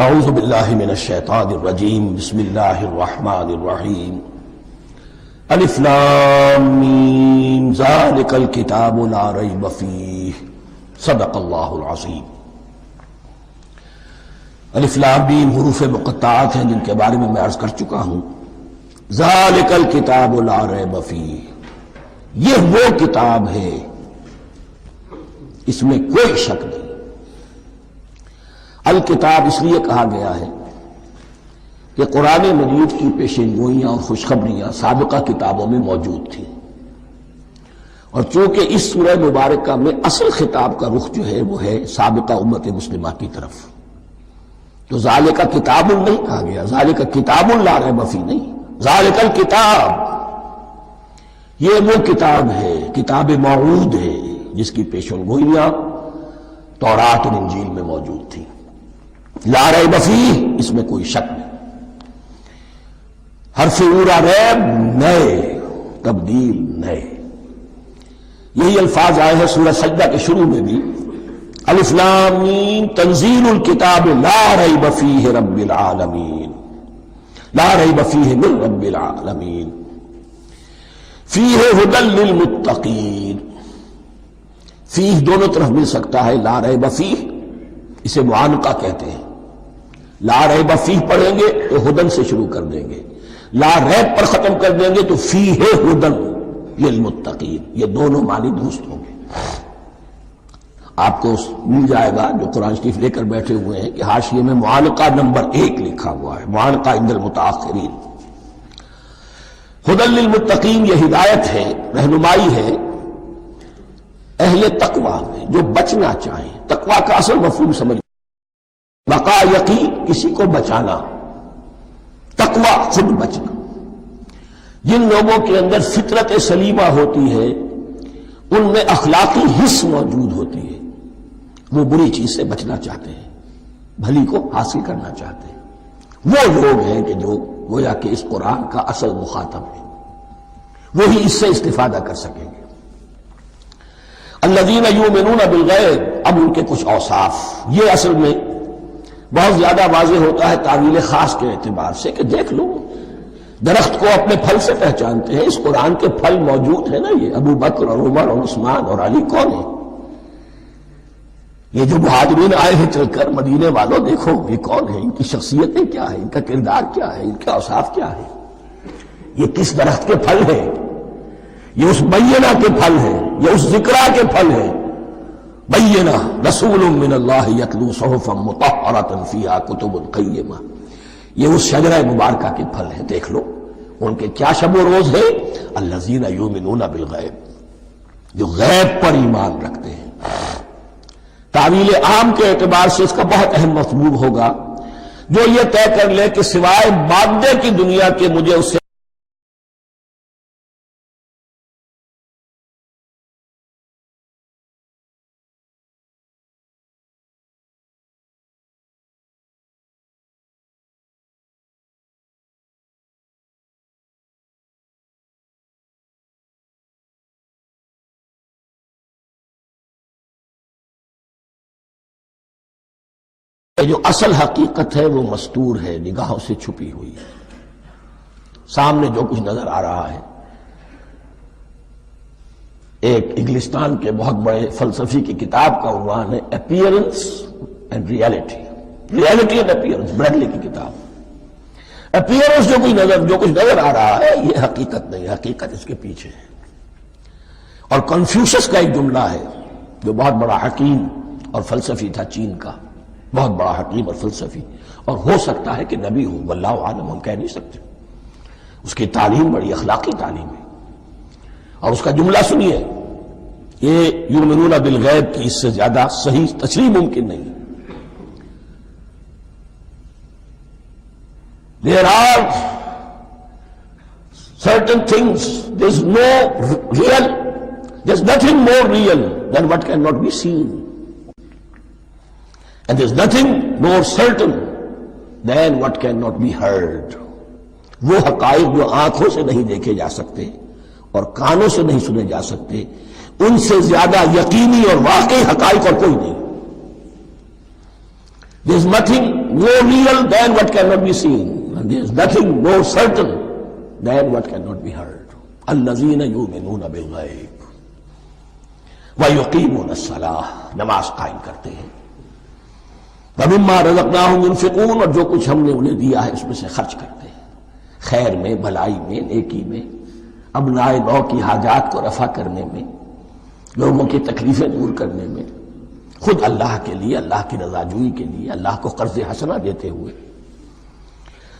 اعوذ باللہ من الشیطان الرجیم بسم اللہ الرحمن الرحیم الف لام میم ذالک الکتاب لا ریب فیہ صدق اللہ العظیم۔ الف لام میم حروف مقطعات ہیں جن کے بارے میں عرض کر چکا ہوں۔ ذالک الکتاب لا ریب فیہ، یہ وہ کتاب ہے اس میں کوئی شک نہیں۔ الکتاب اس لیے کہا گیا ہے کہ قرآن مجید کی پیشین گوئیاں اور خوشخبریاں سابقہ کتابوں میں موجود تھیں، اور چونکہ اس سورہ مبارکہ میں اصل خطاب کا رخ جو ہے وہ ہے سابقہ امت مسلمہ کی طرف، تو ذالک کتاب نہیں کہا گیا، ذالک کتاب لا ریب فیہ نہیں، ذالک الکتاب یہ وہ کتاب ہے، کتاب موعود ہے جس کی پیشین گوئیاں تورات اور انجیل میں موجود تھیں۔ لا ریب فیہ اس میں کوئی شک نہیں، حرف اورا ریب نئے، تبدیل نئے، یہی الفاظ آئے ہیں سورہ سجدہ کے شروع میں بھی، الف لام میم تنزیل الکتاب لا ریب فیہ رب العالمین، لا ریب فیہ من رب العالمین، فیہ ھدی للمتقین۔ فیہ دونوں طرف مل سکتا ہے، لا ریب فیہ اسے معانقہ کہتے ہیں، لا ریب فیہ پڑھیں گے تو ہدن سے شروع کر دیں گے، لا ریب پر ختم کر دیں گے تو فیہ ہدن للمتقین، یہ دونوں معنی درست ہوں گے۔ آپ کو مل جائے گا جو قرآن شریف لے کر بیٹھے ہوئے ہیں کہ حاشیے میں معانقہ نمبر 1 لکھا ہوا ہے، معانقہ عند المتاخرین۔ ہدن للمتقین یہ ہدایت ہے، رہنمائی ہے اہل تقویٰ میں جو بچنا چاہیں۔ تقویٰ کا اصل مفہوم سمجھ، بقا یقین کسی کو بچانا، تقویٰ خود بچنا۔ جن لوگوں کے اندر فطرت سلیمہ ہوتی ہے ان میں اخلاقی حس موجود ہوتی ہے، وہ بری چیز سے بچنا چاہتے ہیں، بھلی کو حاصل کرنا چاہتے ہیں۔ وہ لوگ ہیں کہ جو گویا کہ اس قرآن کا اصل مخاطب ہے، وہی اس سے استفادہ کر سکیں گے۔ الذین یؤمنون بالغیب، اب ان کے کچھ اوصاف، یہ اصل میں بہت زیادہ واضح ہوتا ہے تعویل خاص کے اعتبار سے کہ دیکھ لو درخت کو اپنے پھل سے پہچانتے ہیں، اس قرآن کے پھل موجود ہیں نا، یہ ابو بکر اور عمر اور عثمان اور علی کون ہیں؟ یہ جو مہاجرین آئے ہیں چل کر، مدینے والوں دیکھو یہ کون ہیں، ان کی شخصیتیں کیا ہیں، ان کا کردار کیا ہے، ان کے اوصاف کیا ہے، یہ کس درخت کے پھل ہیں، یہ اس بینہ کے پھل ہیں، یہ اس ذکرہ کے پھل ہیں۔ بینہ رسول من اللہ یتلو صحفا مطہرۃ فیہا کتب قیمہ، یہ اس شجرہ مبارکہ کے پھل ہیں۔ دیکھ لو ان کے کیا شب و روز ہے، الذین یؤمنون بالغیب، جو غیب پر ایمان رکھتے ہیں۔ تعویل عام کے اعتبار سے اس کا بہت اہم مفہوم ہوگا، جو یہ طے کر لے کہ سوائے مادے کی دنیا کے مجھے اس سے جو اصل حقیقت ہے وہ مستور ہے، نگاہوں سے چھپی ہوئی ہے۔ سامنے جو کچھ نظر آ رہا ہے، ایک انگلستان کے بہت بڑے فلسفی کی کتاب کا عنوان ہے appearance and reality, reality and appearance, Bradley کی کتاب۔ اپیئرنس جو کچھ نظر آ رہا ہے یہ حقیقت نہیں، حقیقت اس کے پیچھے ہے۔ اور کنفیوشس کا ایک جملہ ہے جو بہت بڑا حکیم اور فلسفی تھا، چین کا بہت بڑا حکیم اور فلسفی، اور ہو سکتا ہے کہ نبی ہو، واللہ عالم، ہم کہہ نہیں سکتے۔ اس کی تعلیم بڑی اخلاقی تعلیم ہے، اور اس کا جملہ سنیے، یہ یؤمنون بالغیب کی اس سے زیادہ صحیح تشریح ممکن نہیں۔ There are certain things, there's nothing more real than what cannot be seen. And there's nothing more certain than what cannot be heard. وہ حقائق جو آنکھوں سے نہیں دیکھے جا سکتے اور کانوں سے نہیں سنے جا سکتے، ان سے زیادہ یقینی اور واقعی حقائق اور کوئی نہیں۔ There is nothing more real than what cannot be seen, and there is nothing more certain than what cannot be heard. الذین یؤمنون بالغیب ویقیمون الصلاۃ، نماز قائم کرتے ہیں، ومما رزقناہم ينفقون، اور جو کچھ ہم نے انہیں دیا ہے اس میں سے خرچ کرتے ہیں، خیر میں، بھلائی میں، نیکی میں، ابناء نو کی حاجات کو رفع کرنے میں، لوگوں کی تکلیفیں دور کرنے میں، خود اللہ کے لیے، اللہ کی رضا جوئی کے لیے، اللہ کو قرض حسنہ دیتے ہوئے۔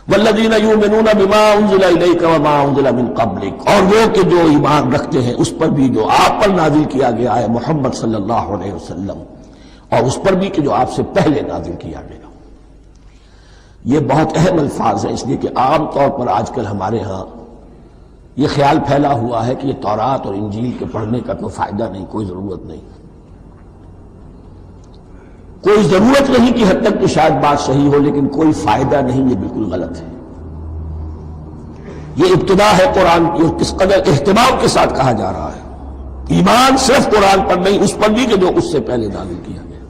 والذین یؤمنون بما انزل الیک وما انزل من قبلک، اور وہ کہ جو ایمان رکھتے ہیں اس پر بھی جو آپ پر نازل کیا گیا ہے محمد صلی اللہ علیہ وسلم، اور اس پر بھی کہ جو آپ سے پہلے نازل کیا گیا۔ یہ بہت اہم الفاظ ہیں، اس لیے کہ عام طور پر آج کل ہمارے ہاں یہ خیال پھیلا ہوا ہے کہ یہ تورات اور انجیل کے پڑھنے کا کوئی فائدہ نہیں، کوئی ضرورت نہیں، کوئی ضرورت نہیں کی حد تک تو شاید بات صحیح ہو، لیکن کوئی فائدہ نہیں، یہ بالکل غلط ہے۔ یہ ابتدا ہے قرآن کی، اور کس قدر اہتمام کے ساتھ کہا جا رہا ہے، ایمان صرف قرآن پر نہیں، اس پر بھی کہ جو اس سے پہلے نازل کیا گیا۔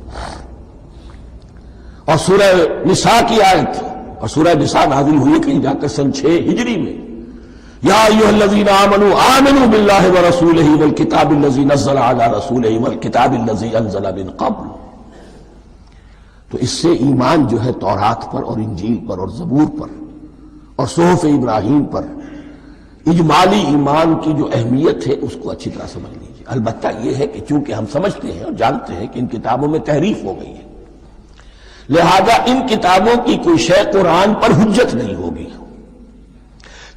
اور سورہ نساء کی آیت، اور سورہ نساء نازل ہوئی کہیں جا کر سن 6 ہجری میں، یا ایھا الذین آمنوا آمنوا باللہ ورسولہ والکتاب الذی نزل علی رسولہ والکتاب الذی انزل من قبل۔ تو اس سے ایمان جو ہے تورات پر اور انجیل پر اور زبور پر اور صحف ابراہیم پر، اجمالی ایمان کی جو اہمیت ہے اس کو اچھی طرح سمجھ لیجیے۔ البتہ یہ ہے کہ چونکہ ہم سمجھتے ہیں اور جانتے ہیں کہ ان کتابوں میں تحریف ہو گئی ہے، لہذا ان کتابوں کی کوئی شے قرآن پر حجت نہیں ہوگی،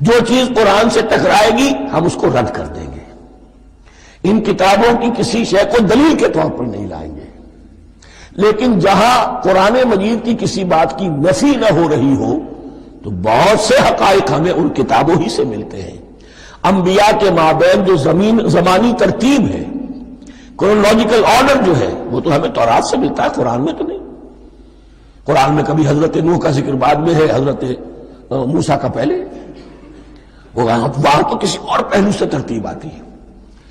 جو چیز قرآن سے ٹکرائے گی ہم اس کو رد کر دیں گے، ان کتابوں کی کسی شے کو دلیل کے طور پر نہیں لائیں گے۔ لیکن جہاں قرآن مجید کی کسی بات کی نفی نہ ہو رہی ہو تو بہت سے حقائق ہمیں ان کتابوں ہی سے ملتے ہیں۔ انبیاء کے مابین جو زمانی ترتیب ہے، کرونالوجیکل آرڈر جو ہے، وہ تو ہمیں تورات سے ملتا ہے، قرآن میں تو نہیں۔ قرآن میں کبھی حضرت نوح کا ذکر بعد میں ہے، حضرت موسیٰ کا پہلے، وہاں تو کسی اور پہلو سے ترتیب آتی ہے،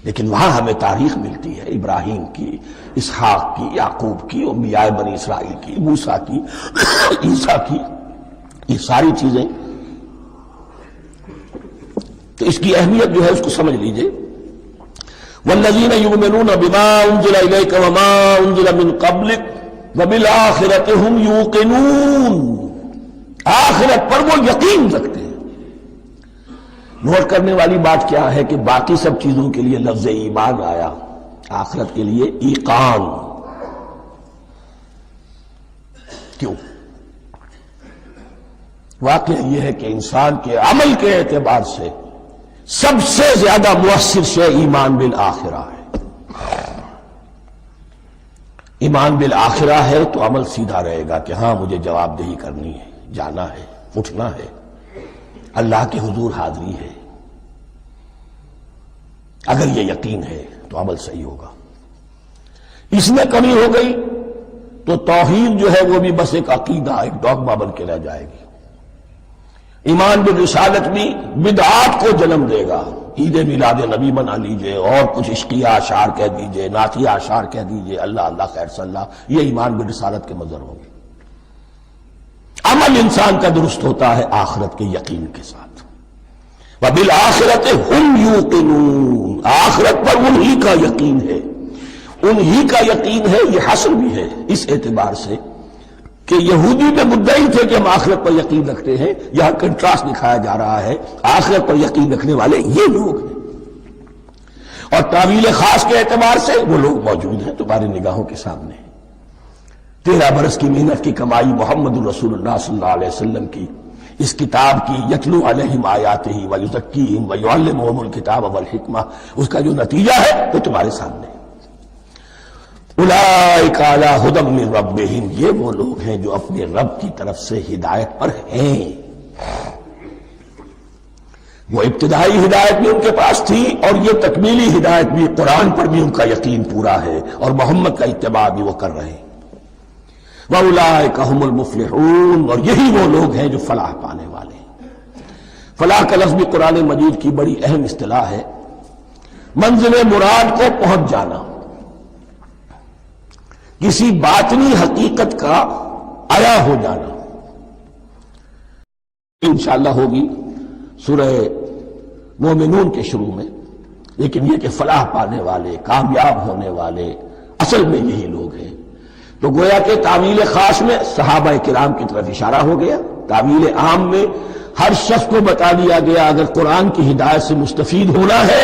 لیکن وہاں ہمیں تاریخ ملتی ہے ابراہیم کی، اسحاق کی، یعقوب کی، انبیاء بنی اسرائیل کی، موسیٰ کی، عیسیٰ کی، یہ ساری چیزیں۔ تو اس کی اہمیت جو ہے اس کو سمجھ لیجئے۔ والذین یؤمنون بما انزل الیک وما انزل من قبلک وبالآخرۃ ھم یوقنون، آخرت پر وہ یقین رکھتے ہیں۔ نوٹ کرنے والی بات کیا ہے کہ باقی سب چیزوں کے لیے لفظ ایمان آیا، آخرت کے لیے ایقان کیوں؟ واقعہ یہ ہے کہ انسان کے عمل کے اعتبار سے سب سے زیادہ مؤثر شے ایمان بالآخرہ ہے۔ ایمان بالآخرہ ہے تو عمل سیدھا رہے گا کہ ہاں مجھے جواب دہی کرنی ہے، جانا ہے، اٹھنا ہے، اللہ کے حضور حاضری ہے۔ اگر یہ یقین ہے تو عمل صحیح ہوگا۔ اس میں کمی ہو گئی تو توحید جو ہے وہ بھی بس ایک عقیدہ، ایک ڈوگما بن کے رہ جائے گی۔ ایمان بالرسالت بھی بدعات کو جنم دے گا، عید میلاد نبی منا لیجئے، اور کچھ عشقیہ اشعار کہہ دیجئے، نعتیہ اشعار کہہ دیجئے، اللہ اللہ خیر صلی اللہ، یہ ایمان بالرسالت کے مظہر ہوں گے۔ عمل انسان کا درست ہوتا ہے آخرت کے یقین کے ساتھ۔ وبالآخرۃ ھم یوقنون، آخرت پر انہی کا یقین ہے، انہی کا یقین ہے۔ یہ حصر بھی ہے اس اعتبار سے کہ یہودی میں مدعی تھے کہ ہم آخرت پر یقین رکھتے ہیں، یہاں کنٹراسٹ دکھایا جا رہا ہے، آخرت پر یقین رکھنے والے یہ لوگ ہیں، اور تعویل خاص کے اعتبار سے وہ لوگ موجود ہیں تمہاری نگاہوں کے سامنے۔ 13 برس کی محنت کی کمائی محمد الرسول اللہ صلی اللہ علیہ وسلم کی، اس کتاب کی، یتلو علیہم آیاتہ ویزکیہم ویعلمہم الکتاب والحکمہ، اس کا جو نتیجہ ہے وہ تمہارے سامنے۔ اولئک علی ھدی من ربہم، یہ وہ لوگ ہیں جو اپنے رب کی طرف سے ہدایت پر ہیں۔ وہ ابتدائی ہدایت بھی ان کے پاس تھی، اور یہ تکمیلی ہدایت بھی، قرآن پر بھی ان کا یقین پورا ہے، اور محمد کا اتباع بھی وہ کر رہے ہیں۔ وَأُولَٰئِكَ هُمُ الْمُفْلِحُونَ، اور یہی وہ لوگ ہیں جو فلاح پانے والے ہیں۔ فلاح کا لفظ بھی قرآن مجید کی بڑی اہم اصطلاح ہے، منزل مراد کو پہنچ جانا، کسی باطنی حقیقت کا عیا ہو جانا، انشاءاللہ ہوگی سورہ مومنون کے شروع میں، لیکن یہ کہ فلاح پانے والے، کامیاب ہونے والے اصل میں یہی لوگ ہیں۔ تو گویا کہ تعویل خاص میں صحابہ کرام کی طرف اشارہ ہو گیا، تعویل عام میں ہر شخص کو بتا دیا گیا اگر قرآن کی ہدایت سے مستفید ہونا ہے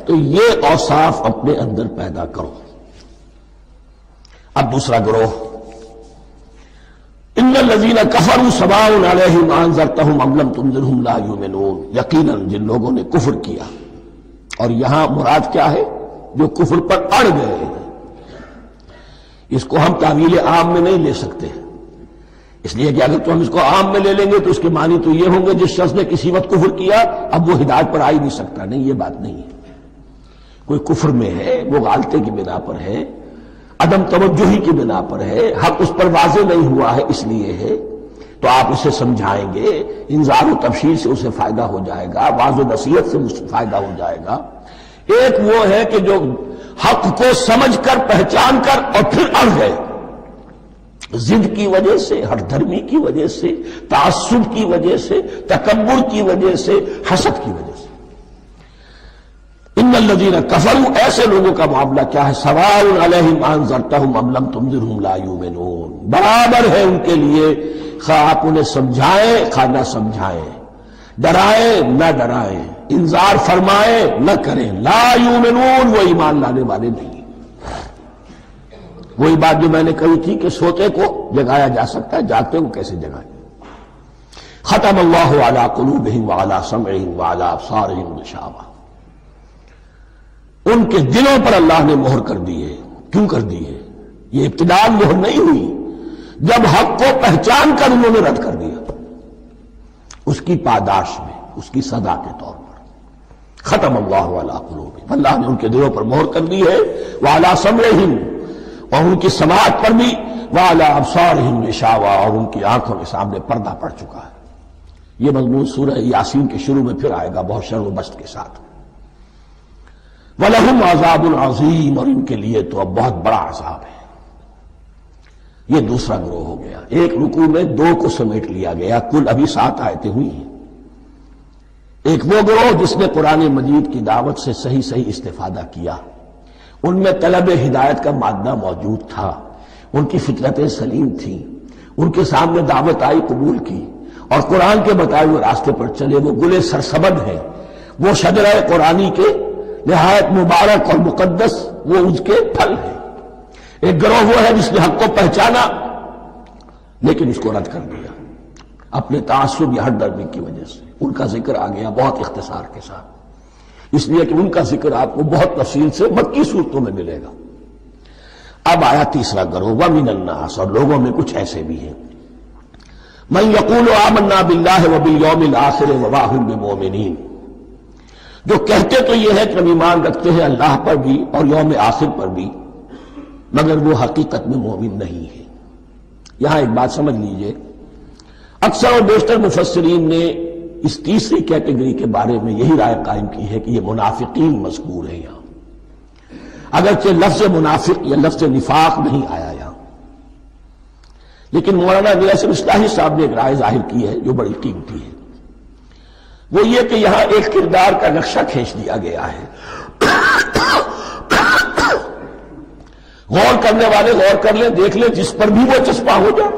تو یہ اوصاف اپنے اندر پیدا کرو۔ اب دوسرا گروہ، ان الذین کفروا سواء علیہم انذرتہم ام لم تنذرہم لا یؤمنون، یقیناً جن لوگوں نے کفر کیا، اور یہاں مراد کیا ہے؟ جو کفر پر اڑ گئے ہیں۔ اس کو ہم تعویل عام میں نہیں لے سکتے، اس لیے کہ اگر تو ہم اس کو عام میں لے لیں گے تو اس کے معنی تو یہ ہوں گے جس شخص نے کسی وقت کفر کیا اب وہ ہدایت پر آ ہی نہیں سکتا۔ نہیں، یہ بات نہیں ہے۔ کوئی کفر میں ہے، وہ غالطے کی بنا پر ہے، عدم توجہی کی بنا پر ہے، حق اس پر واضح نہیں ہوا ہے اس لیے ہے، تو آپ اسے سمجھائیں گے، انذار و تبشیر سے اسے فائدہ ہو جائے گا، واعظ و نصیحت سے اسے فائدہ ہو جائے گا۔ ایک وہ ہے کہ جو حق کو سمجھ کر، پہچان کر اور پھر اڑ گئے، ضد کی وجہ سے، ہٹ دھرمی کی وجہ سے، تعصب کی وجہ سے، تکبر کی وجہ سے، حسد کی وجہ سے۔ ان الذین کفروا، ایسے لوگوں کا معاملہ کیا ہے؟ سواء علیہم انذرتہم ام لم تنذرہم لا یؤمنون، برابر ہے ان کے لیے خواہ آپ انہیں سمجھائیں خواہ نہ سمجھائیں، ڈرائیں نہ ڈرائیں، انذار فرمائیں نہ کریں، لا یؤمنون، وہ ایمان لانے والے نہیں۔ وہی بات جو میں نے کہی تھی کہ سوتے کو جگایا جا سکتا ہے، جاگتے کو کیسے جگائیں؟ ختم اللہ علی قلوبہم وعلی سمعہم وعلی ابصارہم غشاوہ، ان کے دلوں پر اللہ نے مہر کر دی ہے۔ کیوں کر دی ہے؟ یہ ابتداء مہر نہیں ہوئی، جب حق کو پہچان کر انہوں نے رد کر دیا، اس کی پاداش میں، اس کی سزا کے طور پر۔ ختم اللہ علی قلوبہم، اللہ نے ان کے دلوں پر مہر کر دی ہے، وعلی سمعہم، اور ان کی سماعت پر بھی، وعلی ابصارہم غشاوہ، اور ان کی آنکھوں کے سامنے پردہ پڑ چکا ہے۔ یہ مضمون سورہ یاسین کے شروع میں پھر آئے گا بہت شر و بست کے ساتھ۔ وَلَهُمْ عَذَابٌ عَظِيمٌ، اور ان کے لیے تو اب بہت بڑا عذاب ہے۔ یہ دوسرا گروہ ہو گیا، ایک رکوع میں دو کو سمیٹ لیا گیا، کل ابھی 7 آیتیں ہوئی ہیں۔ ایک وہ گروہ جس نے قرآن مجید کی دعوت سے صحیح صحیح استفادہ کیا، ان میں طلب ہدایت کا مادہ موجود تھا، ان کی فطرتیں سلیم تھیں، ان کے سامنے دعوت آئی، قبول کی، اور قرآن کے بتائے ہوئے راستے پر چلے۔ وہ گلے سرسبد ہیں، وہ شجرہ قرآنی کے نہایت مبارک اور مقدس، وہ اس کے پھل ہیں۔ ایک گروہ وہ ہے جس نے حق کو پہچانا لیکن اس کو رد کر دیا اپنے تعصب یا ہٹ درمی کی وجہ سے۔ ان کا ذکر آ گیا بہت اختصار کے ساتھ، اس لیے کہ ان کا ذکر آپ کو بہت تفصیل سے مکی صورتوں میں ملے گا۔ اب آیا تیسرا گروہ، وَمِنَ النَّاسِ، اور لوگوں میں کچھ ایسے بھی ہیں، مَن يَقُولُ آمَنَّا بِاللَّهِ وَبِالْيَوْمِ الْآخِرِ وَمَا هُم بِمُؤْمِنِينَ، جو کہتے تو یہ ہے کہ ہم ایمان رکھتے ہیں اللہ پر بھی اور یوم آخر پر بھی، مگر وہ حقیقت میں مومن نہیں ہے۔ یہاں ایک بات سمجھ لیجئے، اکثر اور بیشتر مفسرین نے اس تیسری کیٹیگری کے بارے میں یہی رائے قائم کی ہے کہ یہ منافقین مذکور ہیں یہاں، اگرچہ لفظ منافق یا لفظ نفاق نہیں آیا یہاں، لیکن مولانا نیاز اصلاحی صاحب نے ایک رائے ظاہر کی ہے جو بڑی قیمتی ہے، وہ یہ کہ یہاں ایک کردار کا نقشہ کھینچ دیا گیا ہے۔ غور کرنے والے غور کر لیں، دیکھ لیں، جس پر بھی وہ چسپاں ہو جائے۔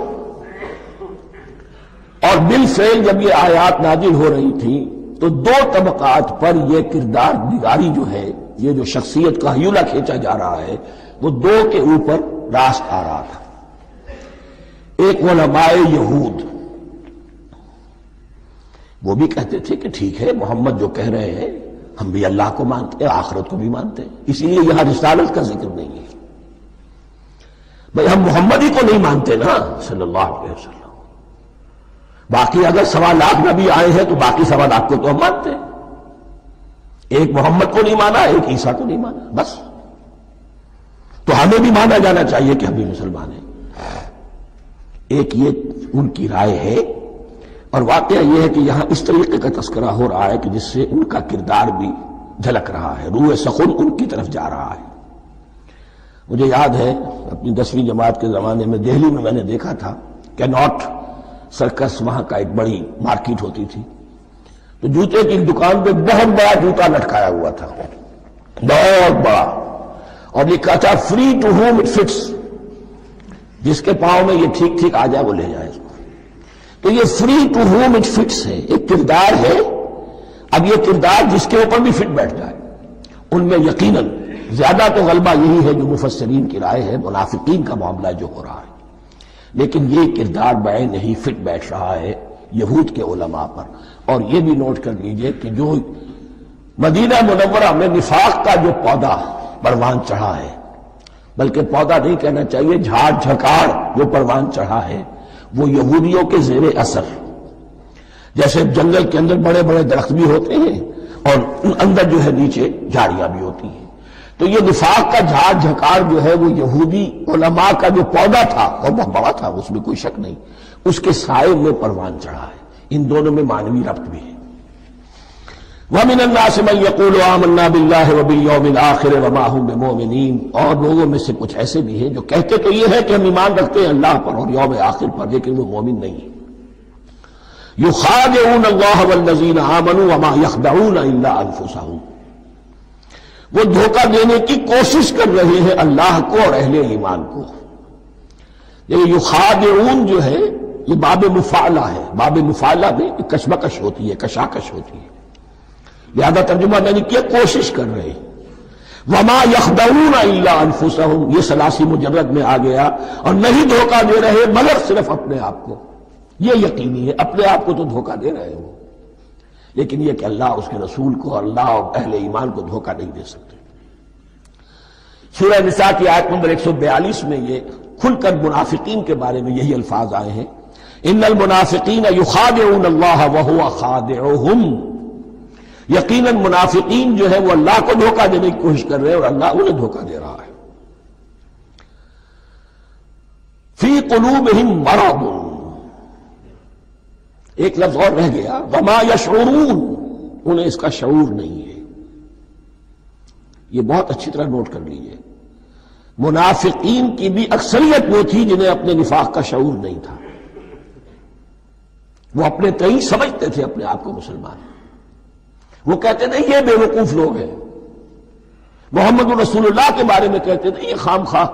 اور بالفعل جب یہ آیات نازل ہو رہی تھیں تو دو طبقات پر یہ کردار نگاری جو ہے، یہ جو شخصیت کا ہیولہ کھینچا جا رہا ہے، وہ دو کے اوپر راست آ رہا تھا۔ ایک علماء یہود، وہ بھی کہتے تھے کہ ٹھیک ہے محمد جو کہہ رہے ہیں، ہم بھی اللہ کو مانتے ہیں، آخرت کو بھی مانتے ہیں، اسی لیے یہاں رسالت کا ذکر نہیں ہے۔ بھئی ہم محمد ہی کو نہیں مانتے نا صلی اللہ علیہ وسلم، باقی اگر 1.25 لاکھ نبی آئے ہیں تو باقی 1.25 لاکھ کو تو ہم مانتے ہیں، ایک محمد کو نہیں مانا، ایک عیسیٰ کو نہیں مانا، بس۔ تو ہمیں بھی مانا جانا چاہیے کہ ہم بھی مسلمان ہیں۔ ایک یہ ان کی رائے ہے، اور واقعہ یہ ہے کہ یہاں اس طریقے کا تذکرہ ہو رہا ہے کہ جس سے ان کا کردار بھی جھلک رہا ہے، روح سخن ان کی طرف جا رہا ہے۔ مجھے یاد ہے اپنی 10ویں جماعت کے زمانے میں دہلی میں نے دیکھا تھا کہ نوٹ سرکس وہاں کا ایک بڑی مارکیٹ ہوتی تھی، تو جوتے کی دکان پہ بہت بڑا جوتا لٹکایا ہوا تھا، بہت بڑا، اور لکھا تھا free to home it fits, جس کے پاؤں میں یہ ٹھیک ٹھیک آ جائے وہ لے جائے اس کو۔ تو یہ free to home it fits ہے، ایک کردار ہے، اب یہ کردار جس کے اوپر بھی فٹ بیٹھ جائے، ان میں یقیناً زیادہ تو غلبہ یہی ہے جو مفسرین کی رائے ہے، منافقین کا معاملہ جو ہو رہا ہے، لیکن یہ کردار بعین نہیں فٹ بیٹھ رہا ہے یہود کے علماء پر۔ اور یہ بھی نوٹ کر لیجئے کہ جو مدینہ منورہ میں نفاق کا جو پودا پروان چڑھا ہے، بلکہ پودا نہیں کہنا چاہیے، جھاڑ جھکاڑ جو پروان چڑھا ہے، وہ یہودیوں کے زیر اثر، جیسے جنگل کے اندر بڑے بڑے درخت بھی ہوتے ہیں اور اندر جو ہے نیچے جھاڑیاں بھی ہوتی ہیں، تو یہ نفاق کا جھاڑ جھکاڑ جو ہے وہ یہودی علماء کا جو پودا تھا اور بہت بڑا تھا، اس میں کوئی شک نہیں، اس کے سائے میں پروان چڑھا ہے۔ ان دونوں میں معنوی ربط بھی ہے۔ وَمِنَ النَّاسِ مَن يَقُولُ آمَنَّا بِاللَّهِ وَبِالْيَوْمِ الْآخِرِ وَمَا هُمْ بِمُؤْمِنِينَ، اور لوگوں میں سے کچھ ایسے بھی ہیں جو کہتے تو یہ ہے کہ ہم ایمان رکھتے ہیں اللہ پر اور یوم آخر پر، لیکن وہ مومن نہیں ہیں۔ يُخَادِعُونَ اللَّهَ وَالَّذِينَ آمَنُوا وَمَا يَخْدَعُونَ إِلَّا أَنفُسَهُمْ، وہ دھوکہ دینے کی کوشش کر رہے ہیں اللہ کو اور اہل ایمان کو۔ یہ یخادعون جو ہے یہ باب مفعلہ ہے، باب مفعلہ میں کشمکش ہوتی ہے، کشاکش ہوتی ہے، لہذا ترجمہ میں نے کیا کوشش کر رہے ہیں۔ وما يخدعون الا انفسهم، یہ ثلاثی مجرد میں آ گیا، اور نہیں دھوکہ دے رہے مگر صرف اپنے آپ کو، یہ یقینی ہے اپنے آپ کو تو دھوکہ دے رہے ہو، لیکن یہ کہ اللہ اس کے رسول کو اور اللہ اور اہل ایمان کو دھوکہ نہیں دے سکتے۔ سورہ نساء کی آیت نمبر 142 میں یہ کھل کر منافقین کے بارے میں یہی الفاظ آئے ہیں، ان المنافقین یخادعون اللہ وہو خادعہم، یقیناً منافقین جو ہے وہ اللہ کو دھوکہ دینے کی کوشش کر رہے ہیں اور اللہ انہیں دھوکہ دے رہا ہے۔ فی قلوبہم مرض، ایک لفظ اور رہ گیا، وما یشعرون، انہیں اس کا شعور نہیں ہے۔ یہ بہت اچھی طرح نوٹ کر لیجئے، منافقین کی بھی اکثریت وہ تھی جنہیں اپنے نفاق کا شعور نہیں تھا، وہ اپنے تئیں سمجھتے تھے اپنے آپ کو مسلمان، وہ کہتے تھے یہ بے وقوف لوگ ہیں، محمد رسول اللہ کے بارے میں کہتے تھے یہ خام خواہ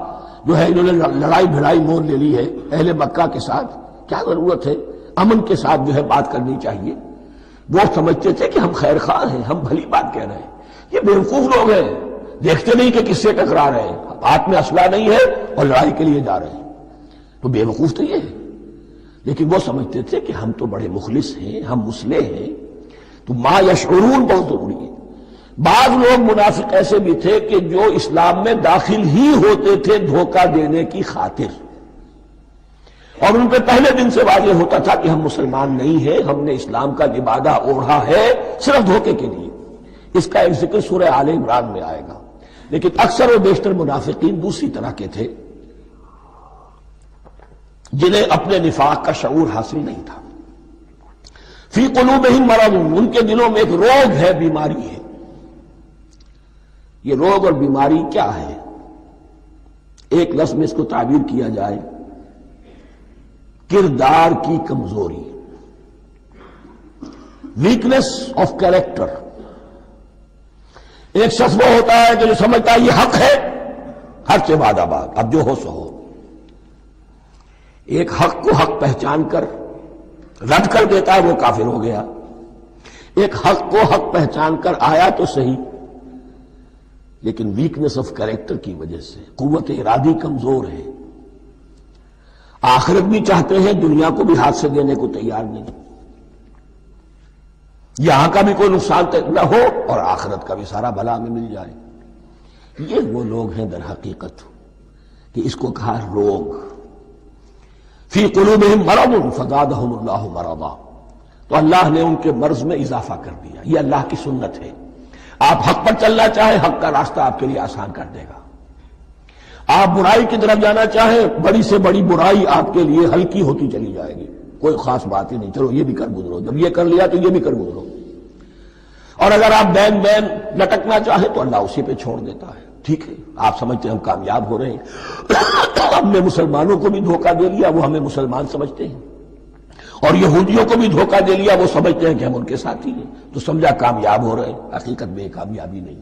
جو ہے انہوں نے لڑائی بھڑائی مول لے لی ہے اہل مکہ کے ساتھ، کیا ضرورت ہے، امن کے ساتھ جو ہے بات کرنی چاہیے۔ وہ سمجھتے تھے کہ ہم خیر خواہ ہیں، ہم بھلی بات کہہ رہے ہیں، یہ بے وقوف لوگ ہیں، دیکھتے نہیں کہ کس سے ٹکرا رہے ہیں، ہاتھ میں اسلحہ نہیں ہے اور لڑائی کے لیے جا رہے ہیں، تو بے وقوف تو یہ ہے۔ لیکن وہ سمجھتے تھے کہ ہم تو بڑے مخلص ہیں، ہم مسلح ہیں، تو ما یشعرون بہت ضروری ہے۔ بعض لوگ منافق ایسے بھی تھے کہ جو اسلام میں داخل ہی ہوتے تھے دھوکہ دینے کی خاطر، اور ان پہ پہلے دن سے واضح ہوتا تھا کہ ہم مسلمان نہیں ہیں، ہم نے اسلام کا لبادہ اوڑھا ہے صرف دھوکے کے لیے۔ اس کا ایک ذکر سورہ آل عمران میں آئے گا، لیکن اکثر و بیشتر منافقین دوسری طرح کے تھے جنہیں اپنے نفاق کا شعور حاصل نہیں تھا۔ فی قلوبہم مرض، ان کے دلوں میں ایک روگ ہے، بیماری ہے۔ یہ روگ اور بیماری کیا ہے؟ ایک لفظ میں اس کو تعبیر کیا جائے، کردار کی کمزوری، ویکنس آف کیریکٹر۔ ایک شخص وہ ہوتا ہے کہ جو سمجھتا ہے یہ حق ہے، حق سے بعد آباد، اب جو ہو سو ہو۔ ایک حق کو حق پہچان کر رد کر دیتا ہے، وہ کافر ہو گیا۔ ایک حق کو حق پہچان کر آیا تو صحیح، لیکن ویکنس آف کیریکٹر کی وجہ سے قوت ارادی کمزور ہے، آخرت بھی چاہتے ہیں، دنیا کو بھی ہاتھ سے دینے کو تیار نہیں، یہاں کا بھی کوئی نقصان نہ ہو اور آخرت کا بھی سارا بھلا ہمیں مل جائے۔ یہ وہ لوگ ہیں در حقیقت کہ اس کو کہا روگ۔ فی قلوبہم مرض فزادہم اللہ مرضا، تو اللہ نے ان کے مرض میں اضافہ کر دیا۔ یہ اللہ کی سنت ہے، آپ حق پر چلنا چاہیں حق کا راستہ آپ کے لیے آسان کر دے گا، آپ برائی کی طرف جانا چاہیں بڑی سے بڑی برائی آپ کے لیے ہلکی ہوتی چلی جائے گی، کوئی خاص بات ہی نہیں، چلو یہ بھی کر گزرو، جب یہ کر لیا تو یہ بھی کر گزرو۔ اور اگر آپ بین بین لٹکنا چاہیں تو اللہ اسی پہ چھوڑ دیتا ہے، ٹھیک ہے آپ سمجھتے ہیں ہم کامیاب ہو رہے ہیں، ہم نے مسلمانوں کو بھی دھوکہ دے لیا، وہ ہمیں مسلمان سمجھتے ہیں، اور یہودیوں کو بھی دھوکہ دے لیا، وہ سمجھتے ہیں کہ ہم ان کے ساتھی ہیں، تو سمجھا کامیاب ہو رہے ہیں، حقیقت میں کامیابی نہیں۔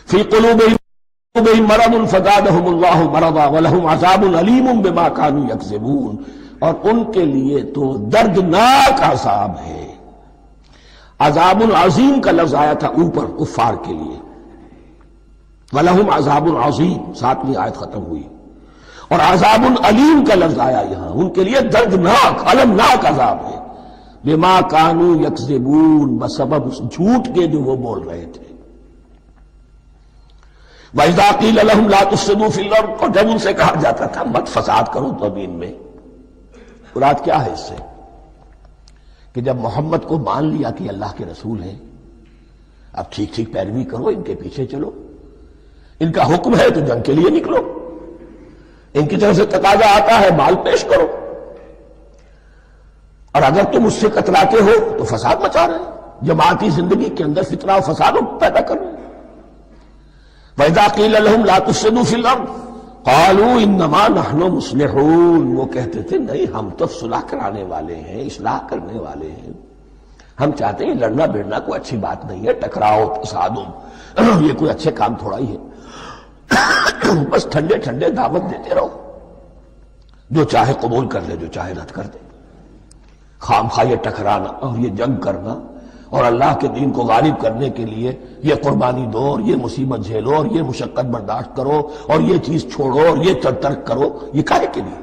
فی قلوبہم مرض فزادہم اللہ مرضا ولہم عذاب علیم بما کانوا یکذبون، اور ان کے لیے تو دردناک عذاب ہے۔ عذاب عظیم کا لفظ آیا تھا اوپر کفار کے لیے، وَلَهُمْ عَذَابٌ عَظِيمٌ، 7ویں آیت ختم ہوئی، اور عذاب علیم کا لفظ آیا یہاں، ان کے لیے دردناک المناک عذاب ہے، بما کانوا یکذبون، بسبب اس جھوٹ کے جو وہ بول رہے تھے۔ وَإِذَا قِيلَ لَهُمْ لَا تُفْسِدُوا فِي الْأَرْضِ، اور جب ان سے کہا جاتا تھا مت فساد کرو زمین میں، مراد کیا ہے اس سے؟ کہ جب محمد کو مان لیا کہ اللہ کے رسول ہیں، اب ٹھیک ٹھیک پیروی کرو، ان کے پیچھے چلو، ان کا حکم ہے تو جنگ کے لیے نکلو، ان کی طرف سے تقاضا آتا ہے مال پیش کرو، اور اگر تم اس سے کتراتے ہو تو فساد مچا رہے ہیں، جماعتی زندگی کے اندر فتنہ و فساد پیدا کر رہے ہیں۔ وَإِذَا قِيلَ لَهُمْ لَا تُفْسِدُوا فِي الْأَرْضِ قَالُوا إِنَّمَا نَحْنُ مُصْلِحُونَ، وہ کہتے تھے نہیں ہم تو صلح کرانے والے ہیں، اصلاح کرنے والے ہیں، ہم چاہتے ہیں لڑنا بھیڑنا کوئی اچھی بات نہیں ہے، ٹکراؤ تصادم یہ کوئی اچھے کام تھوڑا ہی ہے، بس ٹھنڈے ٹھنڈے دعوت دیتے رہو، جو چاہے قبول کر لے، جو چاہے رد کر دے، خام خواہ یہ ٹکرانا اور یہ جنگ کرنا اور اللہ کے دین کو غالب کرنے کے لیے یہ قربانی دو اور یہ مصیبت جھیلو اور یہ مشقت برداشت کرو اور یہ چیز چھوڑو اور یہ ترک کرو، یہ کاہے کے لیے؟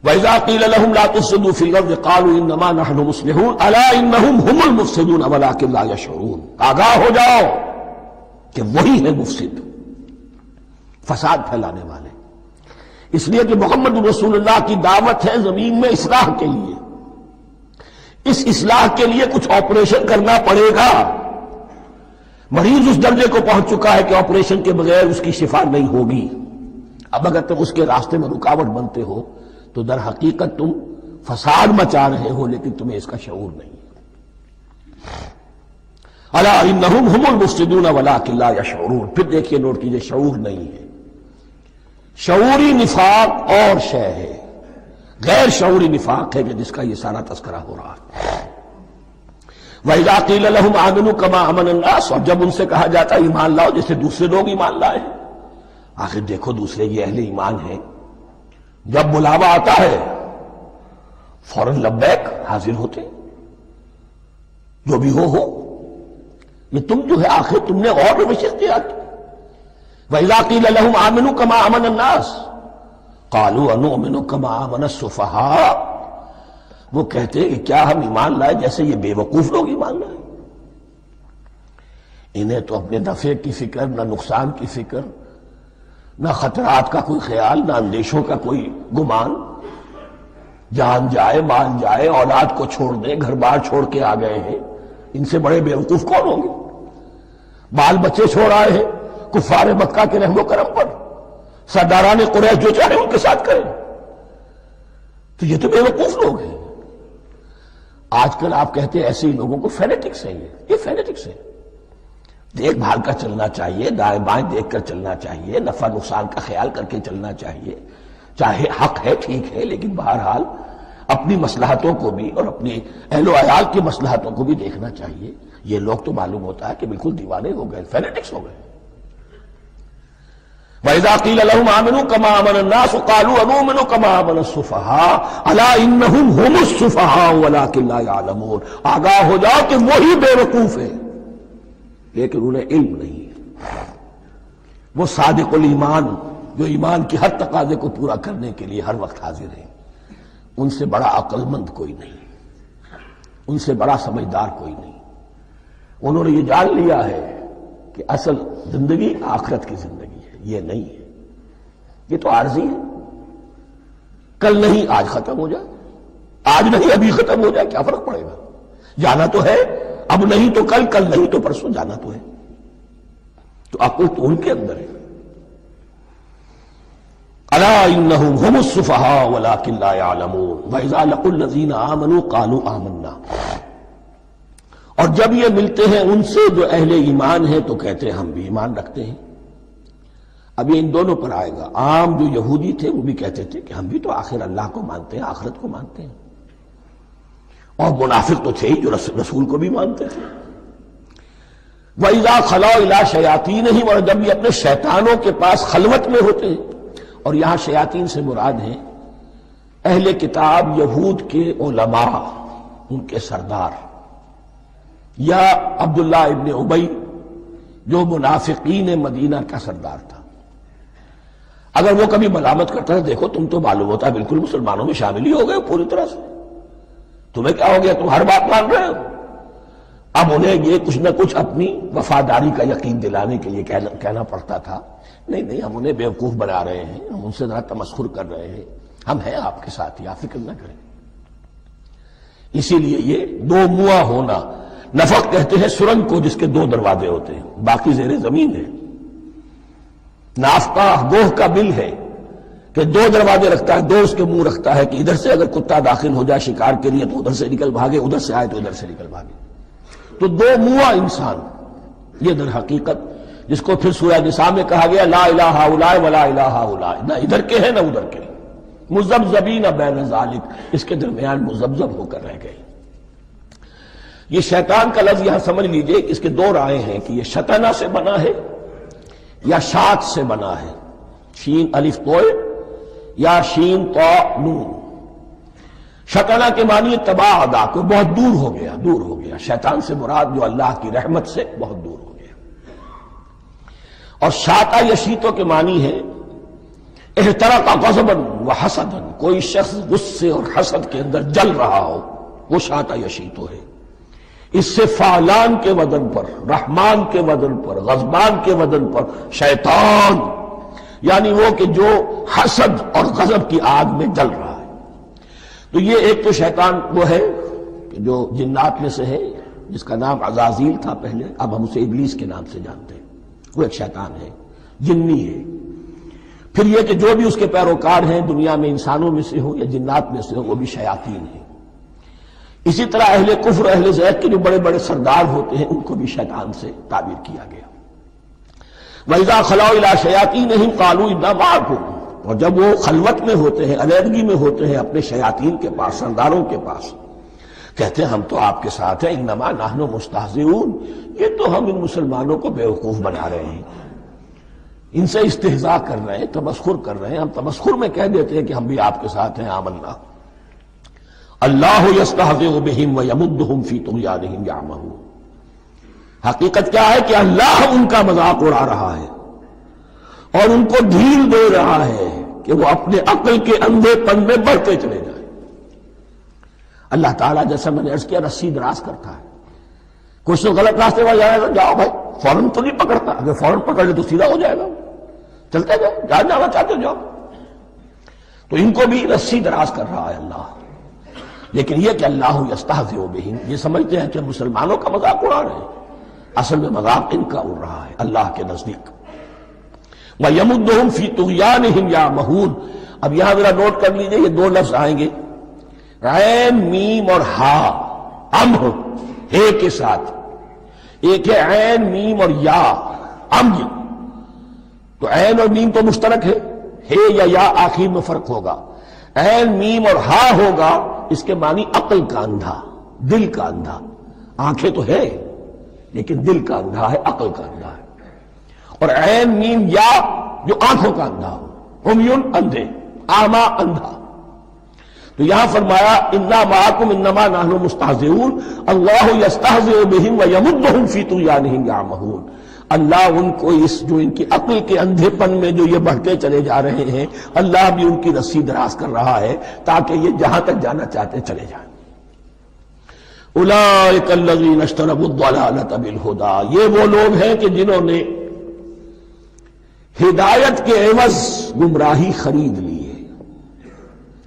وَإِذَا قِيلَ لَهُمْ لَا تُفْسِدُوا فِي الْأَرْضِ قَالُوا إِنَّمَا نَحْنُ مُصْلِحُونَ أَلَا إِنَّهُمْ هُمُ الْمُفْسِدُونَ وَلَٰكِن لَا يَشْعُرُونَ، آگاہ ہو جاؤ کہ وہی ہے مفسد، فساد پھیلانے والے، اس لیے کہ محمد رسول اللہ کی دعوت ہے زمین میں اصلاح کے لیے، اس اصلاح کے لیے کچھ آپریشن کرنا پڑے گا، مریض اس درجے کو پہنچ چکا ہے کہ آپریشن کے بغیر اس کی شفا نہیں ہوگی، اب اگر تم اس کے راستے میں رکاوٹ بنتے ہو تو در حقیقت تم فساد مچا رہے ہو، لیکن تمہیں اس کا شعور نہیں ہے۔ الا انہم ہم المفسدون ولکن لا یشعرون، پھر دیکھیے نوٹ کیجئے، شعور نہیں ہے، شعوری نفاق اور شے ہے، غیر شعوری نفاق ہے کہ جس کا یہ سارا تذکرہ ہو رہا ہے۔ وَإِذَا قِيلَ لَهُمْ آمِنُوا كَمَا آمَنَ النَّاسُ، اور جب ان سے کہا جاتا ہے ایمان لاؤ جیسے دوسرے لوگ ایمان لائے، آخر دیکھو دوسرے یہ اہل ایمان ہیں، جب بلاوا آتا ہے فوراً لبیک حاضر ہوتے، جو بھی ہو، یہ تم جو ہے آخر تم نے اور روش اختیار کی۔ وَإِذَا قِيلَ لَهُمْ آمِنُوا كَمَا آمَنَ النَّاسُ قَالُوا أَنُؤْمِنُ كَمَا آمَنَ السُّفَهَاءُ، وہ کہتے ہیں کہ کیا ہم ایمان لائے جیسے یہ بے وقوف لوگ ایمان لائے، انہیں تو اپنے نفع کی فکر، نہ نقصان کی فکر، نہ خطرات کا کوئی خیال، نہ اندیشوں کا کوئی گمان، جان جائے مال جائے، اولاد کو چھوڑ دیں، گھر بار چھوڑ کے آ گئے ہیں، ان سے بڑے بے وقوف کون ہوں گے؟ بال بچے چھوڑ آئے ہیں کفار مکہ کے رحم و کرم پر، سرداران قریش جو چاہے ان کے ساتھ کریں، تو یہ تو بے وقوف لوگ ہیں۔ آج کل آپ کہتے ہیں ایسے ہی لوگوں کو فینیٹکس ہیں، یہ فینیٹکس ہیں، دیکھ بھال کر چلنا چاہیے، دائیں بائیں دیکھ کر چلنا چاہیے، نفع نقصان کا خیال کر کے چلنا چاہیے، چاہے حق ہے ٹھیک ہے، لیکن بہرحال اپنی مصلحتوں کو بھی اور اپنی اہل و عیال کی مصلحتوں کو بھی دیکھنا چاہیے۔ یہ لوگ تو معلوم ہوتا ہے کہ بالکل دیوانے ہو گئے، فینیٹکس ہو گئے۔ وَإِذَا قِيلَ لَهُمْ آمِنُوا كَمَا آمَنَ النَّاسُ قَالُوا أَنُؤْمِنُ كَمَا آمَنَ السُّفَهَاءُ أَلَا إِنَّهُمْ هُمُ السُّفَهَاءُ وَلَٰكِن لَا يَعْلَمُونَ، آگاہ ہو جاؤ کہ وہی بے وقوف ہے لیکن انہیں علم نہیں ہے۔ وہ صادق الایمان جو ایمان کی ہر تقاضے کو پورا کرنے کے لیے ہر وقت حاضر ہیں، ان سے بڑا عقل مند کوئی نہیں، ان سے بڑا سمجھدار کوئی نہیں، انہوں نے یہ جان لیا ہے کہ اصل زندگی آخرت کی زندگی ہے، یہ نہیں ہے، یہ تو عارضی ہے، کل نہیں آج ختم ہو جائے، آج نہیں ابھی ختم ہو جائے، کیا فرق پڑے گا؟ جانا تو ہے، اب نہیں تو کل، کل نہیں تو پرسوں، جانا تو ہے، تو عقل تو ان کے اندر ہے۔ الا انہم ہم السفہاء ولکن لا یعلمون واذا لقوا الذین آمنوا قالوا آمنا، اور جب یہ ملتے ہیں ان سے جو اہل ایمان ہیں تو کہتے ہیں ہم بھی ایمان رکھتے ہیں۔ اب یہ ان دونوں پر آئے گا۔ عام جو یہودی تھے وہ بھی کہتے تھے کہ ہم بھی تو آخر اللہ کو مانتے ہیں، آخرت کو مانتے ہیں، اور منافق تو تھے ہی جو رسول کو بھی مانتے تھے۔ وَإِذَا خَلَوْا إِلَىٰ شَيَاطِينِهِمْ، اور جب یہ اپنے شیطانوں کے پاس خلوت میں ہوتے ہیں، اور یہاں شیاطین سے مراد ہیں اہل کتاب یہود کے علماء، ان کے سردار، یا عبداللہ ابن ابی جو منافقین مدینہ کا سردار تھا۔ اگر وہ کبھی ملامت کرتا ہے، دیکھو تم تو معلوم ہوتا ہے بالکل مسلمانوں میں شامل ہی ہو گئے پوری طرح سے، تمہیں کیا ہو گیا، تم ہر بات مان رہے ہو۔ اب انہیں یہ کچھ نہ کچھ اپنی وفاداری کا یقین دلانے کے لیے کہنا پڑتا تھا، نہیں ہم انہیں بیوقوف بنا رہے ہیں، ہم ان سے ذرا تمسخر کر رہے ہیں، ہم ہیں آپ کے ساتھ ہی، آپ فکر نہ کریں۔ اسی لیے یہ دو منہ ہونا، نفق کہتے ہیں سرنگ کو جس کے دو دروازے ہوتے ہیں، باقی زیر زمین ہے۔ نافقہ گوہ کا بل ہے کہ دو دروازے رکھتا ہے، دو اس کے منہ رکھتا ہے کہ ادھر سے اگر کتا داخل ہو جائے شکار کے لیے تو ادھر سے نکل بھاگے، ادھر سے آئے تو ادھر سے نکل بھاگے۔ تو دو منہ انسان، یہ در حقیقت جس کو پھر سورہ نساء میں کہا گیا لا الہ الا ولا الہ الا، نہ ادھر کے ہیں نہ ادھر کے، مذبذبین بین ذالک، اس کے درمیان مذبذب ہو کر رہ گئے۔ یہ شیطان کا لفظ یہاں سمجھ لیجئے، اس کے دو رائے ہیں کہ یہ شطنہ سے بنا ہے یا شات سے بنا ہے، شین الف توئے یا شین تو نون۔ شطنہ کے معنی تباعدا، کو بہت دور ہو گیا، دور ہو گیا۔ شیطان سے مراد جو اللہ کی رحمت سے بہت دور ہو گیا۔ اور شاتا یشیتو کے معنی ہے احترق غضبا وحسدا، کوئی شخص غصے اور حسد کے اندر جل رہا ہو، وہ شاتا یشیتو ہے۔ اس سے فعلان کے وزن پر، رحمان کے وزن پر، غضبان کے وزن پر شیطان، یعنی وہ کہ جو حسد اور غضب کی آگ میں جل رہا ہے۔ تو یہ ایک تو شیطان وہ ہے کہ جو جنات میں سے ہے، جس کا نام عزازیل تھا پہلے، اب ہم اسے ابلیس کے نام سے جانتے ہیں، وہ ایک شیطان ہے، جنی ہے۔ پھر یہ کہ جو بھی اس کے پیروکار ہیں دنیا میں، انسانوں میں سے ہوں یا جنات میں سے ہوں، وہ بھی شیاطین ہیں۔ اسی طرح اہل کفر، اہل زیغ کے جو بڑے بڑے سردار ہوتے ہیں، ان کو بھی شیطان سے تعبیر کیا گیا۔ وَإِذَا خَلَوْا إِلَىٰ شَيَاطِينِهِمْ قَالُوا إِنَّا مَعَكُمْ، اور جب وہ خلوت میں ہوتے ہیں، علیحدگی میں ہوتے ہیں اپنے شیاطین کے پاس، سرداروں کے پاس، کہتے ہیں ہم تو آپ کے ساتھ ہیں، انما نحن مستہزئون، یہ تو ہم ان مسلمانوں کو بیوقوف بنا رہے ہیں، ان سے استہزاء کر رہے ہیں، تمسخر کر رہے ہیں۔ ہم تمسخر میں کہہ دیتے ہیں کہ ہم بھی آپ کے ساتھ ہیں، آمنا۔ اللہ یستہزئ بہم ویمدہم فی طغیانہم یعمہون، حقیقت کیا ہے کہ اللہ ان کا مذاق اڑا رہا ہے اور ان کو ڈھیل دے رہا ہے کہ وہ اپنے عقل کے اندھے پن میں بڑھتے چلے جائیں۔ اللہ تعالیٰ جیسا میں نے عرض کیا رسی دراز کرتا ہے، کچھ تو غلط راستے پر جائے گا، جاؤ بھائی، فوراً تو نہیں پکڑتا، اگر فوراً پکڑ لے تو سیدھا ہو جائے گا، چلتے جاؤ، جہاں جانا چاہتے ہو جاؤ۔ تو ان کو بھی رسی دراز کر رہا ہے اللہ، لیکن یہ کہ اللہ یستہزئ بہم، یہ سمجھتے ہیں کہ مسلمانوں کا مذاق اڑا رہے ہیں، اصل میں مذاق ان کا اڑ رہا ہے اللہ کے نزدیک۔ وَيَمُدُّهُمْ فِي طُغْيَانِهِمْ يَعْمَهُونَ، اب یہاں ذرا نوٹ کر لیجئے، یہ دو لفظ آئیں گے، عین میم اور ہا، امر ہے کے ساتھ، ایک ہے عین میم اور یا، امر، تو عین اور میم تو مشترک ہے یا آخر میں فرق ہوگا۔ عین میم اور ہا ہوگا، اس کے معنی عقل کا اندھا، دل کا اندھا، آنکھیں تو ہے لیکن دل کا اندھا ہے، عقل کا اندھا ہے۔ اور عین میم یا جو آنکھوں کا اندھا ہو، عمیٌ اندھے، اعمیٰ اندھا۔ تو یہاں فرمایا انا معکم انما نحن مستہزئون، اللہ یستہزئ بہم ویمدہم فی طغیانہم یعمہون، اللہ ان کو اس جو ان کی عقل کے اندھے پن میں جو یہ بڑھتے چلے جا رہے ہیں، اللہ بھی ان کی رسی دراز کر رہا ہے تاکہ یہ جہاں تک جانا چاہتے چلے جائیں۔ اولئک الذین اشتروا الضلالۃ بالہدی، یہ وہ لوگ ہیں کہ جنہوں نے ہدایت کے عوض گمراہی خرید لی ہے۔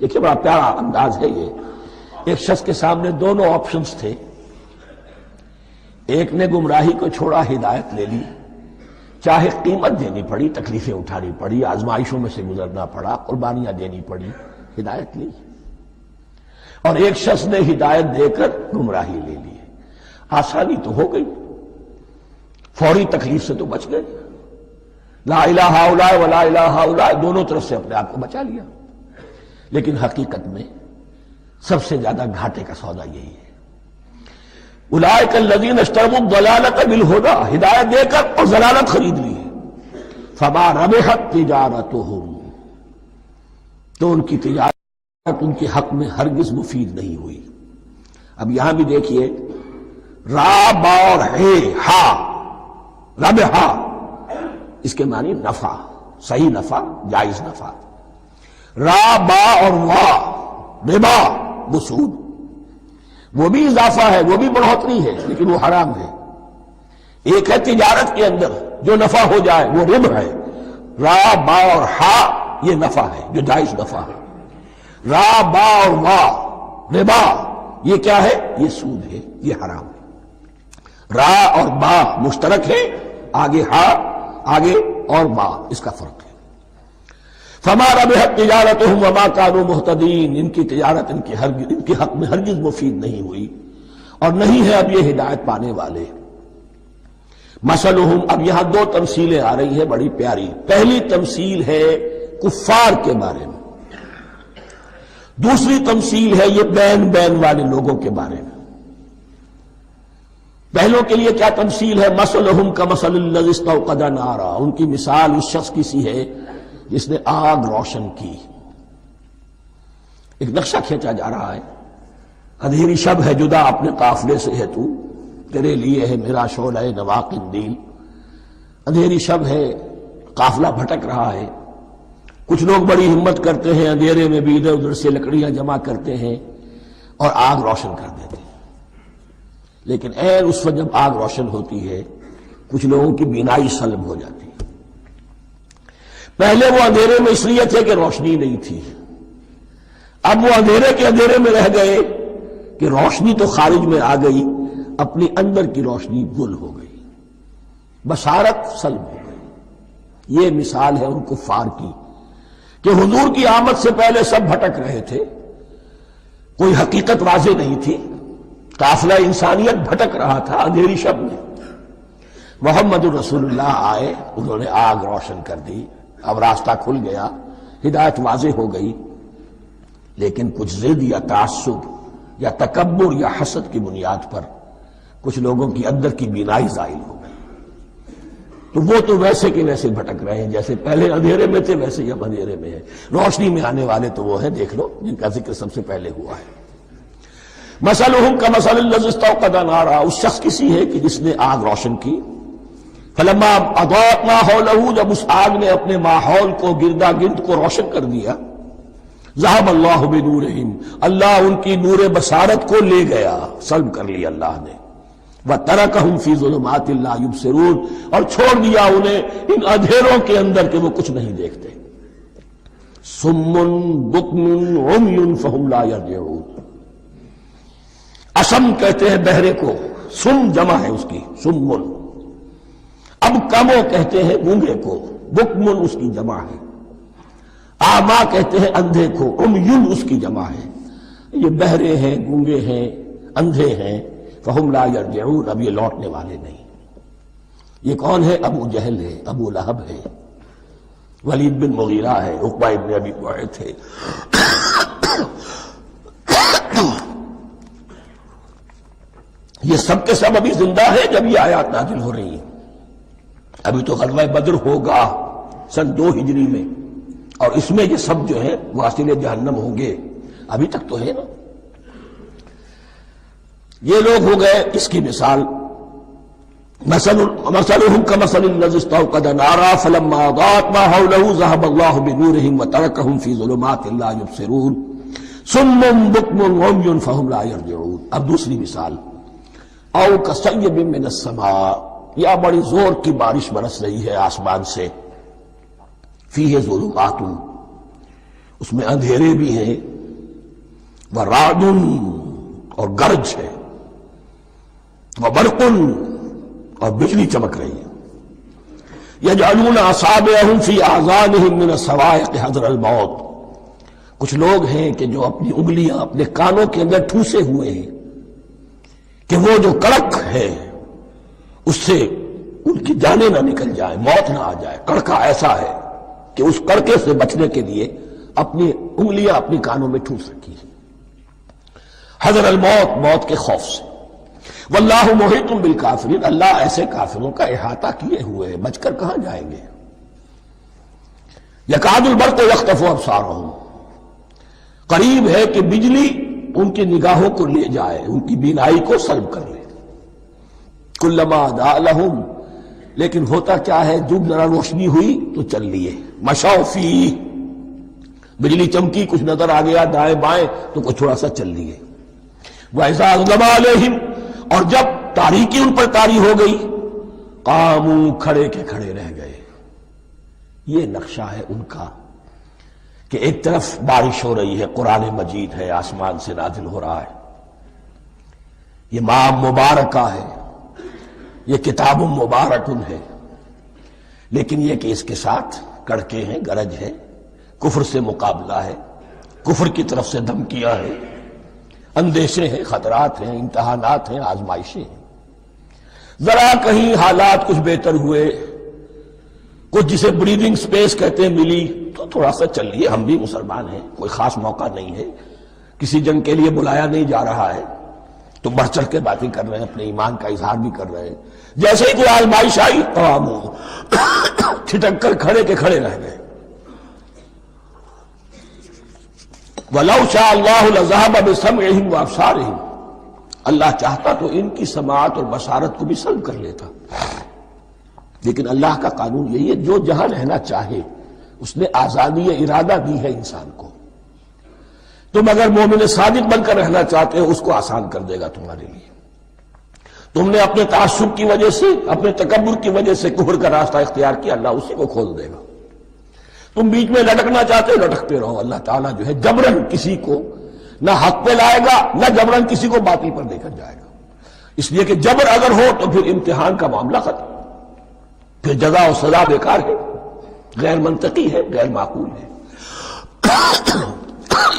دیکھیے بڑا پیارا انداز ہے یہ، ایک شخص کے سامنے دونوں آپشنز تھے، ایک نے گمراہی کو چھوڑا، ہدایت لے لی، چاہے قیمت دینی پڑی، تکلیفیں اٹھانی پڑی، آزمائشوں میں سے گزرنا پڑا، قربانیاں دینی پڑی، ہدایت لی۔ اور ایک شخص نے ہدایت دے کر گمراہی لے لی، آسانی تو ہو گئی، فوری تکلیف سے تو بچ گئے، لا الہ الا ولا الہ الا، دونوں طرف سے اپنے آپ کو بچا لیا. لیکن حقیقت میں سب سے زیادہ گھاٹے کا سودا یہی ہے. اولئک الذین اشتروا الضلالۃ بالہدی، ہدایت دے کر اور ضلالت خرید لی ہے. فما ربحت تجارتہم، تو ان کی تجارت ان کے حق میں ہرگز مفید نہیں ہوئی. اب یہاں بھی دیکھیے را با اور ہے ہا، ربحا اس کے معنی نفع، صحیح نفع، جائز نفع. را با اور وا ربا وہ سود، وہ بھی اضافہ ہے، وہ بھی بڑھوتری ہے، لیکن وہ حرام ہے. ایک ہے تجارت کے اندر جو نفع ہو جائے وہ ربح ہے. را با اور ہا یہ نفع ہے جو جائز نفع ہے. را با اور وا ربا یہ کیا ہے؟ یہ سود ہے، یہ حرام ہے. را اور با مشترک ہے، آگے ہا آگے اور با اس کا فرق ہے. فما ربحت تجارتہم وما کانوا مہتدین، ان کی تجارت ان کے حق میں ہرگز مفید نہیں ہوئی اور نہیں ہے اب یہ ہدایت پانے والے. مثلہم، اب یہاں دو تمثیلیں آ رہی ہیں بڑی پیاری. پہلی تمثیل ہے کفار کے بارے میں، دوسری تمثیل ہے یہ بین والے لوگوں کے بارے میں. پہلوں کے لیے کیا تمثیل ہے؟ مثلہم کمثل الذی استوقد نارا، ان کی مثال اس شخص کی سی ہے جس نے آگ روشن کی. ایک نقشہ کھینچا جا رہا ہے. اندھیری شب ہے جدا اپنے قافلے سے ہے تو، تیرے لیے ہے میرا شعلہ نوا قندیل. اندھیری شب ہے، قافلہ بھٹک رہا ہے. کچھ لوگ بڑی ہمت کرتے ہیں، اندھیرے میں بھی ادھر ادھر سے لکڑیاں جمع کرتے ہیں اور آگ روشن کر دیتے ہیں. لیکن اس وقت جب آگ روشن ہوتی ہے کچھ لوگوں کی بینائی سلب ہو جاتی ہے. پہلے وہ اندھیرے میں اس لیے تھے کہ روشنی نہیں تھی، اب وہ اندھیرے کے اندھیرے میں رہ گئے کہ روشنی تو خارج میں آ گئی، اپنی اندر کی روشنی گل ہو گئی، بصارت سلب ہو گئی. یہ مثال ہے ان کفار کی کہ حضور کی آمد سے پہلے سب بھٹک رہے تھے، کوئی حقیقت واضح نہیں تھی، قافلہ انسانیت بھٹک رہا تھا اندھیری شب میں. محمد رسول اللہ آئے، انہوں نے آگ روشن کر دی، اب راستہ کھل گیا، ہدایت واضح ہو گئی. لیکن کچھ ضد یا تعصب یا تکبر یا حسد کی بنیاد پر کچھ لوگوں کی اندر کی بینائی زائل ہو گئی. تو وہ تو ویسے کے ویسے بھٹک رہے ہیں، جیسے پہلے اندھیرے میں تھے ویسے ہی اب اندھیرے میں ہے. روشنی میں آنے والے تو وہ ہیں، دیکھ لو جن کا ذکر سب سے پہلے ہوا ہے. مثلہم کمثل الذی استوقد نارا، اس شخص کی سی ہے کہ جس نے آگ روشن کی. فلما اضاءت ما حولہ، جب اس آگ نے اپنے ماحول کو گردا گرد کو روشن کر دیا. ذہب اللہ بنورہم، اللہ ان کی نور بصارت کو لے گیا، سلب کر لیا اللہ نے. وترکہم فی ظلمات لا یبصرون، اور چھوڑ دیا انہیں ان اندھیروں کے اندر کہ وہ کچھ نہیں دیکھتے. صم بکم عمی فہم لا یرجعون، اسم کہتے ہیں بہرے کو، سم جمع ہے اس کی، سمن. اب کمو کہتے ہیں گونگے کو، بکمن اس کی جمع ہے. آما کہتے ہیں اندھے کو، عمیون اس کی جمع ہے. یہ بہرے ہیں، گونگے ہیں، اندھے ہیں. فہم لا یرجعون، اب یہ لوٹنے والے نہیں. یہ کون ہے؟ ابو جہل ہے، ابو لہب ہے، ولید بن مغیرہ ہے، عقبہ ابن ابی معیط ہے. یہ سب کے سب ابھی زندہ ہے جب یہ آیات نازل ہو رہی ہیں. ابھی تو غزوہ بدر ہوگا سن 2 ہجری میں، اور اس میں یہ سب جو ہے واصل جہنم ہوں گے. ابھی تک تو ہے نا. یہ لوگ ہو گئے اس کی مثال. مثلہم کمثل الذی استوقد نارا فلما اضاءت ما حولہ ذہب اللہ بنورہم وترکہم فی ظلمات لا یبصرون صم بکم عمی فہم لا یرجعون. اب دوسری مثال، او کصیب من السماء، یا بڑی زور کی بارش برس رہی ہے آسمان سے. فیہ ظلمات، اس میں اندھیرے بھی ہیں، ورعد، اور گرج ہے، وبرق، اور بجلی چمک رہی ہے. یجعلون اصابعہم فی اذانہم من الصواعق حذر الموت، کچھ لوگ ہیں کہ جو اپنی انگلیاں اپنے کانوں کے اندر ٹھوسے ہوئے ہیں کہ وہ جو کڑک ہے اس سے ان کی جانیں نہ نکل جائیں، موت نہ آ جائے۔ کڑکا ایسا ہے کہ اس کڑکے سے بچنے کے لیے اپنی انگلیاں اپنی کانوں میں ٹھوس رکھی ہیں، حذر الموت، موت کے خوف سے۔ واللہ محیط بالکافرین، اللہ ایسے کافروں کا احاطہ کیے ہوئے، بچ کر کہاں جائیں گے۔ یکاد البرق یخطف ابصارہم، قریب ہے کہ بجلی ان کی نگاہوں کو لے جائے، ان کی بینائی کو سلب کر لے۔ کلما اضاء لہم، لیکن ہوتا کیا ہے، جب ذرا روشنی ہوئی تو چل لیے۔ مشوا فیہ، بجلی چمکی، کچھ نظر آ گیا دائیں بائیں تو کچھ تھوڑا سا چل لیے۔ وَإِذَا أَظْلَمَ عَلَيْهِمْ، اور جب تاریکی ان پر طاری ہو گئی، قاموا، کھڑے کے کھڑے رہ گئے۔ یہ نقشہ ہے ان کا کہ ایک طرف بارش ہو رہی ہے، قرآن مجید ہے، آسمان سے نازل ہو رہا ہے، یہ ماہ مبارکہ ہے، یہ کتاب مبارکن ہے، لیکن یہ کہ اس کے ساتھ کڑکے ہیں، گرج ہے، کفر سے مقابلہ ہے، کفر کی طرف سے دھمکیاں ہیں، اندیشے ہیں، خطرات ہیں، امتحانات ہیں، آزمائشیں ہیں۔ ذرا کہیں حالات کچھ بہتر ہوئے، کچھ جسے بریدنگ سپیس کہتے ہیں ملی، تو تھوڑا سا چل لیے، ہم بھی مسلمان ہیں، کوئی خاص موقع نہیں ہے، کسی جنگ کے لیے بلایا نہیں جا رہا ہے، تو بڑھ چڑھ کے باتیں کر رہے ہیں، اپنے ایمان کا اظہار بھی کر رہے ہیں۔ جیسے ہی کوئی آزمائش آئی چھٹک کر کھڑے کے کھڑے رہ گئے۔ وَلَوْ شَاءَ اللَّهُ لَذَهَبَ بِسَمْعِهِمْ وَأَبْصَارِهِمْ، اللہ چاہتا تو ان کی سماعت اور بصارت کو بھی سلب کر لیتا، لیکن اللہ کا قانون یہی ہے، جو جہاں رہنا چاہے اس نے آزادی ارادہ دی ہے انسان کو۔ تم اگر مومن صادق بن کر رہنا چاہتے ہو، اس کو آسان کر دے گا تمہارے لیے۔ تم نے اپنے تعصب کی وجہ سے، اپنے تکبر کی وجہ سے کفر کا راستہ اختیار کیا، اللہ اسی کو کھول دے گا۔ تم بیچ میں لٹکنا چاہتے ہو، لٹکتے رہو، اللہ تعالیٰ جو ہے جبرن کسی کو نہ حق پہ لائے گا، نہ جبرن کسی کو باطل پر لے کر جائے گا، اس لیے کہ جبر اگر ہو تو پھر امتحان کا معاملہ ختم، پھر جزا و سزا بیکار ہے، غیر منطقی ہے، غیر معقول ہے۔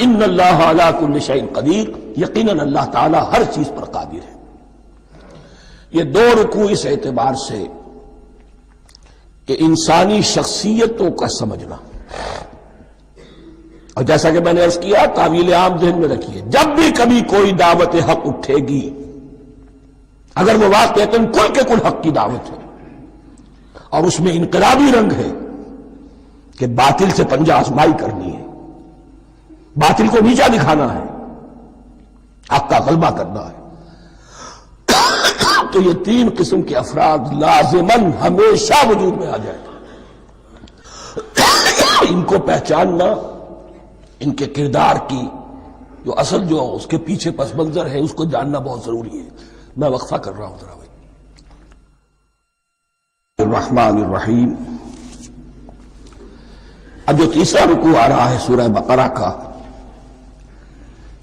ان اللہ علی کل شیء قدیر، یقیناً اللہ تعالیٰ ہر چیز پر قادر ہے۔ یہ دو رکوع اس اعتبار سے کہ انسانی شخصیتوں کا سمجھنا، اور جیسا کہ میں نے عرض کیا، تعویل عام ذہن میں رکھیے، جب بھی کبھی کوئی دعوت حق اٹھے گی، اگر وہ واقعتاً کل کے کل حق کی دعوت ہے اور اس میں انقلابی رنگ ہے کہ باطل سے پنجہ آزمائی کرنی ہے، باطل کو نیچا دکھانا ہے، حق کا غلبہ کرنا ہے، تو یہ تین قسم کے افراد لازماً ہمیشہ وجود میں آ جائیں۔ ان کو پہچاننا، ان کے کردار کی جو اصل جو اس کے پیچھے پس منظر ہے، اس کو جاننا بہت ضروری ہے۔ میں وقفہ کر رہا ہوں ذرا بھائی۔ الرحمن الرحیم، اب جو تیسرا رکوع آ رہا ہے سورہ بقرہ کا،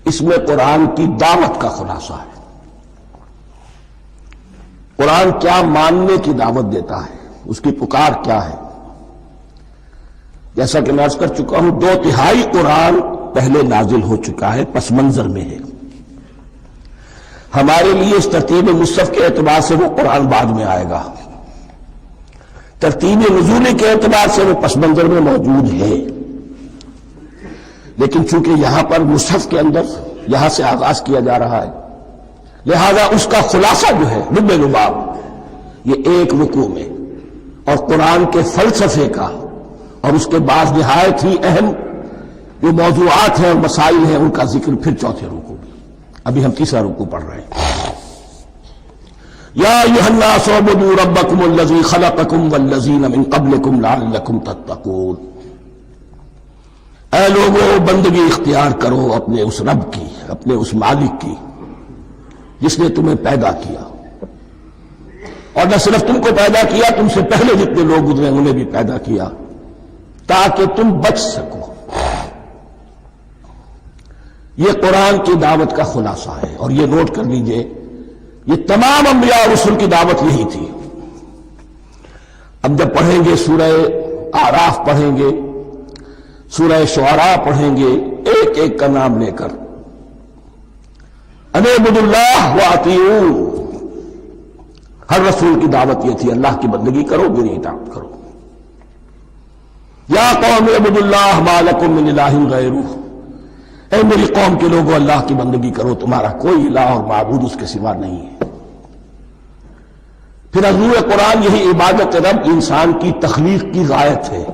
اس میں قرآن کی دعوت کا خلاصہ ہے۔ قرآن کیا ماننے کی دعوت دیتا ہے، اس کی پکار کیا ہے۔ جیسا کہ میں عرض کر چکا ہوں، 2/3 قرآن پہلے نازل ہو چکا ہے، پس منظر میں ہے۔ ہمارے لیے اس ترتیب مصحف کے اعتبار سے وہ قرآن بعد میں آئے گا، ترتیب نزول کے اعتبار سے وہ پس منظر میں موجود ہے، لیکن چونکہ یہاں پر مصحف کے اندر یہاں سے آغاز کیا جا رہا ہے، لہذا اس کا خلاصہ جو ہے لب لباب یہ ایک رکوع میں، اور قرآن کے فلسفے کا اور اس کے بعد نہایت ہی اہم جو موضوعات ہیں اور مسائل ہیں ان کا ذکر پھر چوتھے رکوع میں۔ ابھی ہم تیسرا رکوع پڑھ رہے ہیں۔ یا ایھا الناس اعبدوا ربکم الذی خلقکم والذین من قبلکم لعلکم تتقون، اے لوگو بندگی اختیار کرو اپنے اس رب کی، اپنے اس مالک کی جس نے تمہیں پیدا کیا، اور نہ صرف تم کو پیدا کیا، تم سے پہلے جتنے لوگ گزرے انہیں بھی پیدا کیا تاکہ تم بچ سکو۔ یہ قرآن کی دعوت کا خلاصہ ہے، اور یہ نوٹ کر لیجئے، یہ تمام انبیاء اور رسل کی دعوت یہی تھی۔ اب جب پڑھیں گے سورہ اعراف پڑھیں گے، سورہ شعراء پڑھیں گے، ایک ایک کا نام لے کر، ان اعبدوا اللہ واطیعوہ، ہر رسول کی دعوت یہ تھی اللہ کی بندگی کرو، میری اطاعت کرو۔ یا قوم اعبدوا اللہ ما لکم من الہ غیرہ، اے میری قوم کے لوگوں اللہ کی بندگی کرو، تمہارا کوئی الہ اور معبود اس کے سوا نہیں ہے۔ پھر حضور قرآن یہی عبادت رب انسان کی تخلیق کی غایت ہے،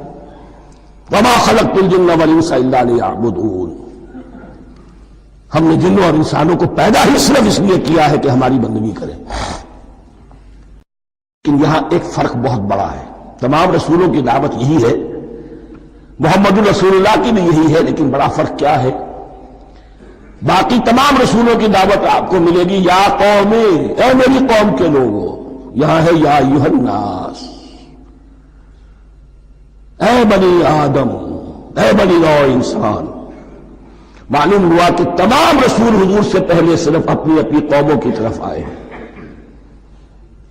وما خلقت الجن والانس الا لیعبدون، ہم نے جنوں اور انسانوں کو پیدا ہی صرف اس لیے کیا ہے کہ ہماری بندگی کریں۔ لیکن یہاں ایک فرق بہت بڑا ہے، تمام رسولوں کی دعوت یہی ہے، محمد الرسول اللہ کی بھی یہی ہے، لیکن بڑا فرق کیا ہے؟ باقی تمام رسولوں کی دعوت آپ کو ملے گی یا قوم، اے میری قوم کے لوگوں، یہاں ہے یا ایھا الناس، اے بنی آدم، اے بنی نوع انسان۔ معلوم ہوا کہ تمام رسول حضور سے پہلے صرف اپنی اپنی قوموں کی طرف آئے ہیں،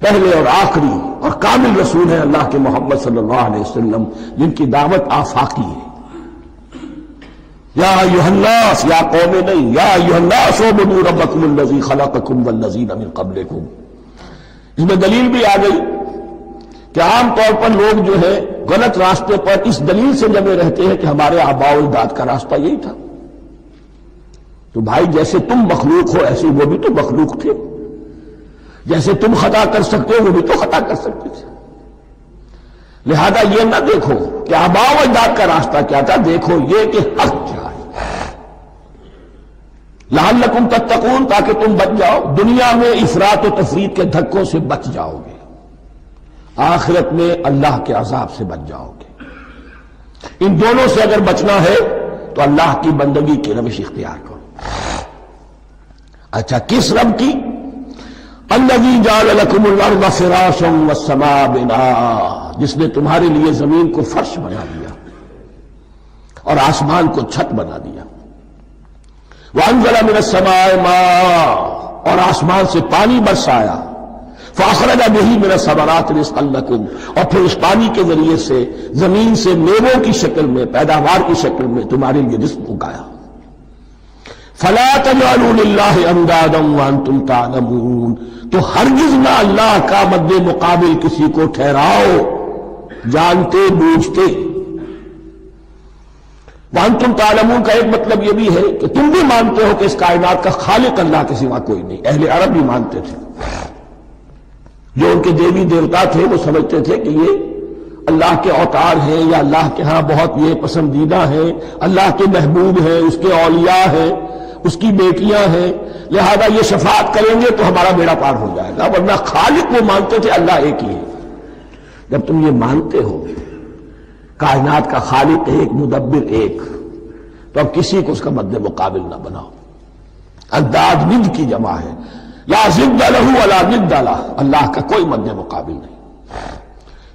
پہلے اور آخری اور کامل رسول ہیں اللہ کے محمد صلی اللہ علیہ وسلم، جن کی دعوت آفاقی ہے۔ یا ایھا الناس، یا قوم نہیں، یا ایھا الناس اعبدوا ربکم الذی خلقکم والذین من قبلکم۔ اس میں دلیل بھی آ گئی کہ عام طور پر لوگ جو ہے غلط راستے پر اس دلیل سے جمے رہتے ہیں کہ ہمارے آباء و اجداد کا راستہ یہی تھا۔ تو بھائی جیسے تم مخلوق ہو ایسے وہ بھی تو مخلوق تھے، جیسے تم خطا کر سکتے ہو وہ بھی تو خطا کر سکتے تھے۔ لہذا یہ نہ دیکھو کہ آباء و اجداد کا راستہ کیا تھا، دیکھو یہ کہ حق کیا ہے، لعلکم تتقون، تاکہ تم بچ جاؤ، دنیا میں افراط و تفریط کے دھکوں سے بچ جاؤ گے، آخرت میں اللہ کے عذاب سے بچ جاؤ گے۔ ان دونوں سے اگر بچنا ہے تو اللہ کی بندگی کی روش اختیار کرو۔ اچھا، کس رب کی؟ الذی جعل لکم الارض فراشا والسماء بناء، جس نے تمہارے لیے زمین کو فرش بنا دیا اور آسمان کو چھت بنا دیا۔ وانزل من السماء ماء، اور آسمان سے پانی برسایا۔ فاخرج به من الثمرات رزقا لکم، اور پھر اس پانی کے ذریعے سے زمین سے میووں کی شکل میں، پیداوار کی شکل میں تمہارے لیے رزق اگایا۔ فلا تجعلوا للہ اندادا وانتم تعلمون، تو ہرگز نہ اللہ کا مد مقابل کسی کو ٹھہراؤ جانتے بوجھتے۔ وانتم تعلمون کا ایک مطلب یہ بھی ہے کہ تم بھی مانتے ہو کہ اس کائنات کا خالق اللہ کے سوا کوئی نہیں۔ اہل عرب بھی مانتے تھے، جو ان کے دیوی دیوتا تھے وہ سمجھتے تھے کہ یہ اللہ کے اوتار ہیں یا اللہ کے ہاں بہت یہ پسندیدہ ہیں، اللہ کے محبوب ہیں، اس کے اولیاء ہیں، اس کی بیٹیاں ہیں، لہذا یہ شفاعت کریں گے تو ہمارا بیڑا پار ہو جائے گا، ورنہ خالق وہ مانتے تھے اللہ ایک ہی ہے۔ جب تم یہ مانتے ہو کائنات کا خالق ایک، مدبر ایک، تو اب کسی کو اس کا مد مقابل نہ بناؤ۔ انداز ند کی جمع ہے، لا ضد لہ ولا ند لہ، اللہ کا کوئی مد مقابل نہیں۔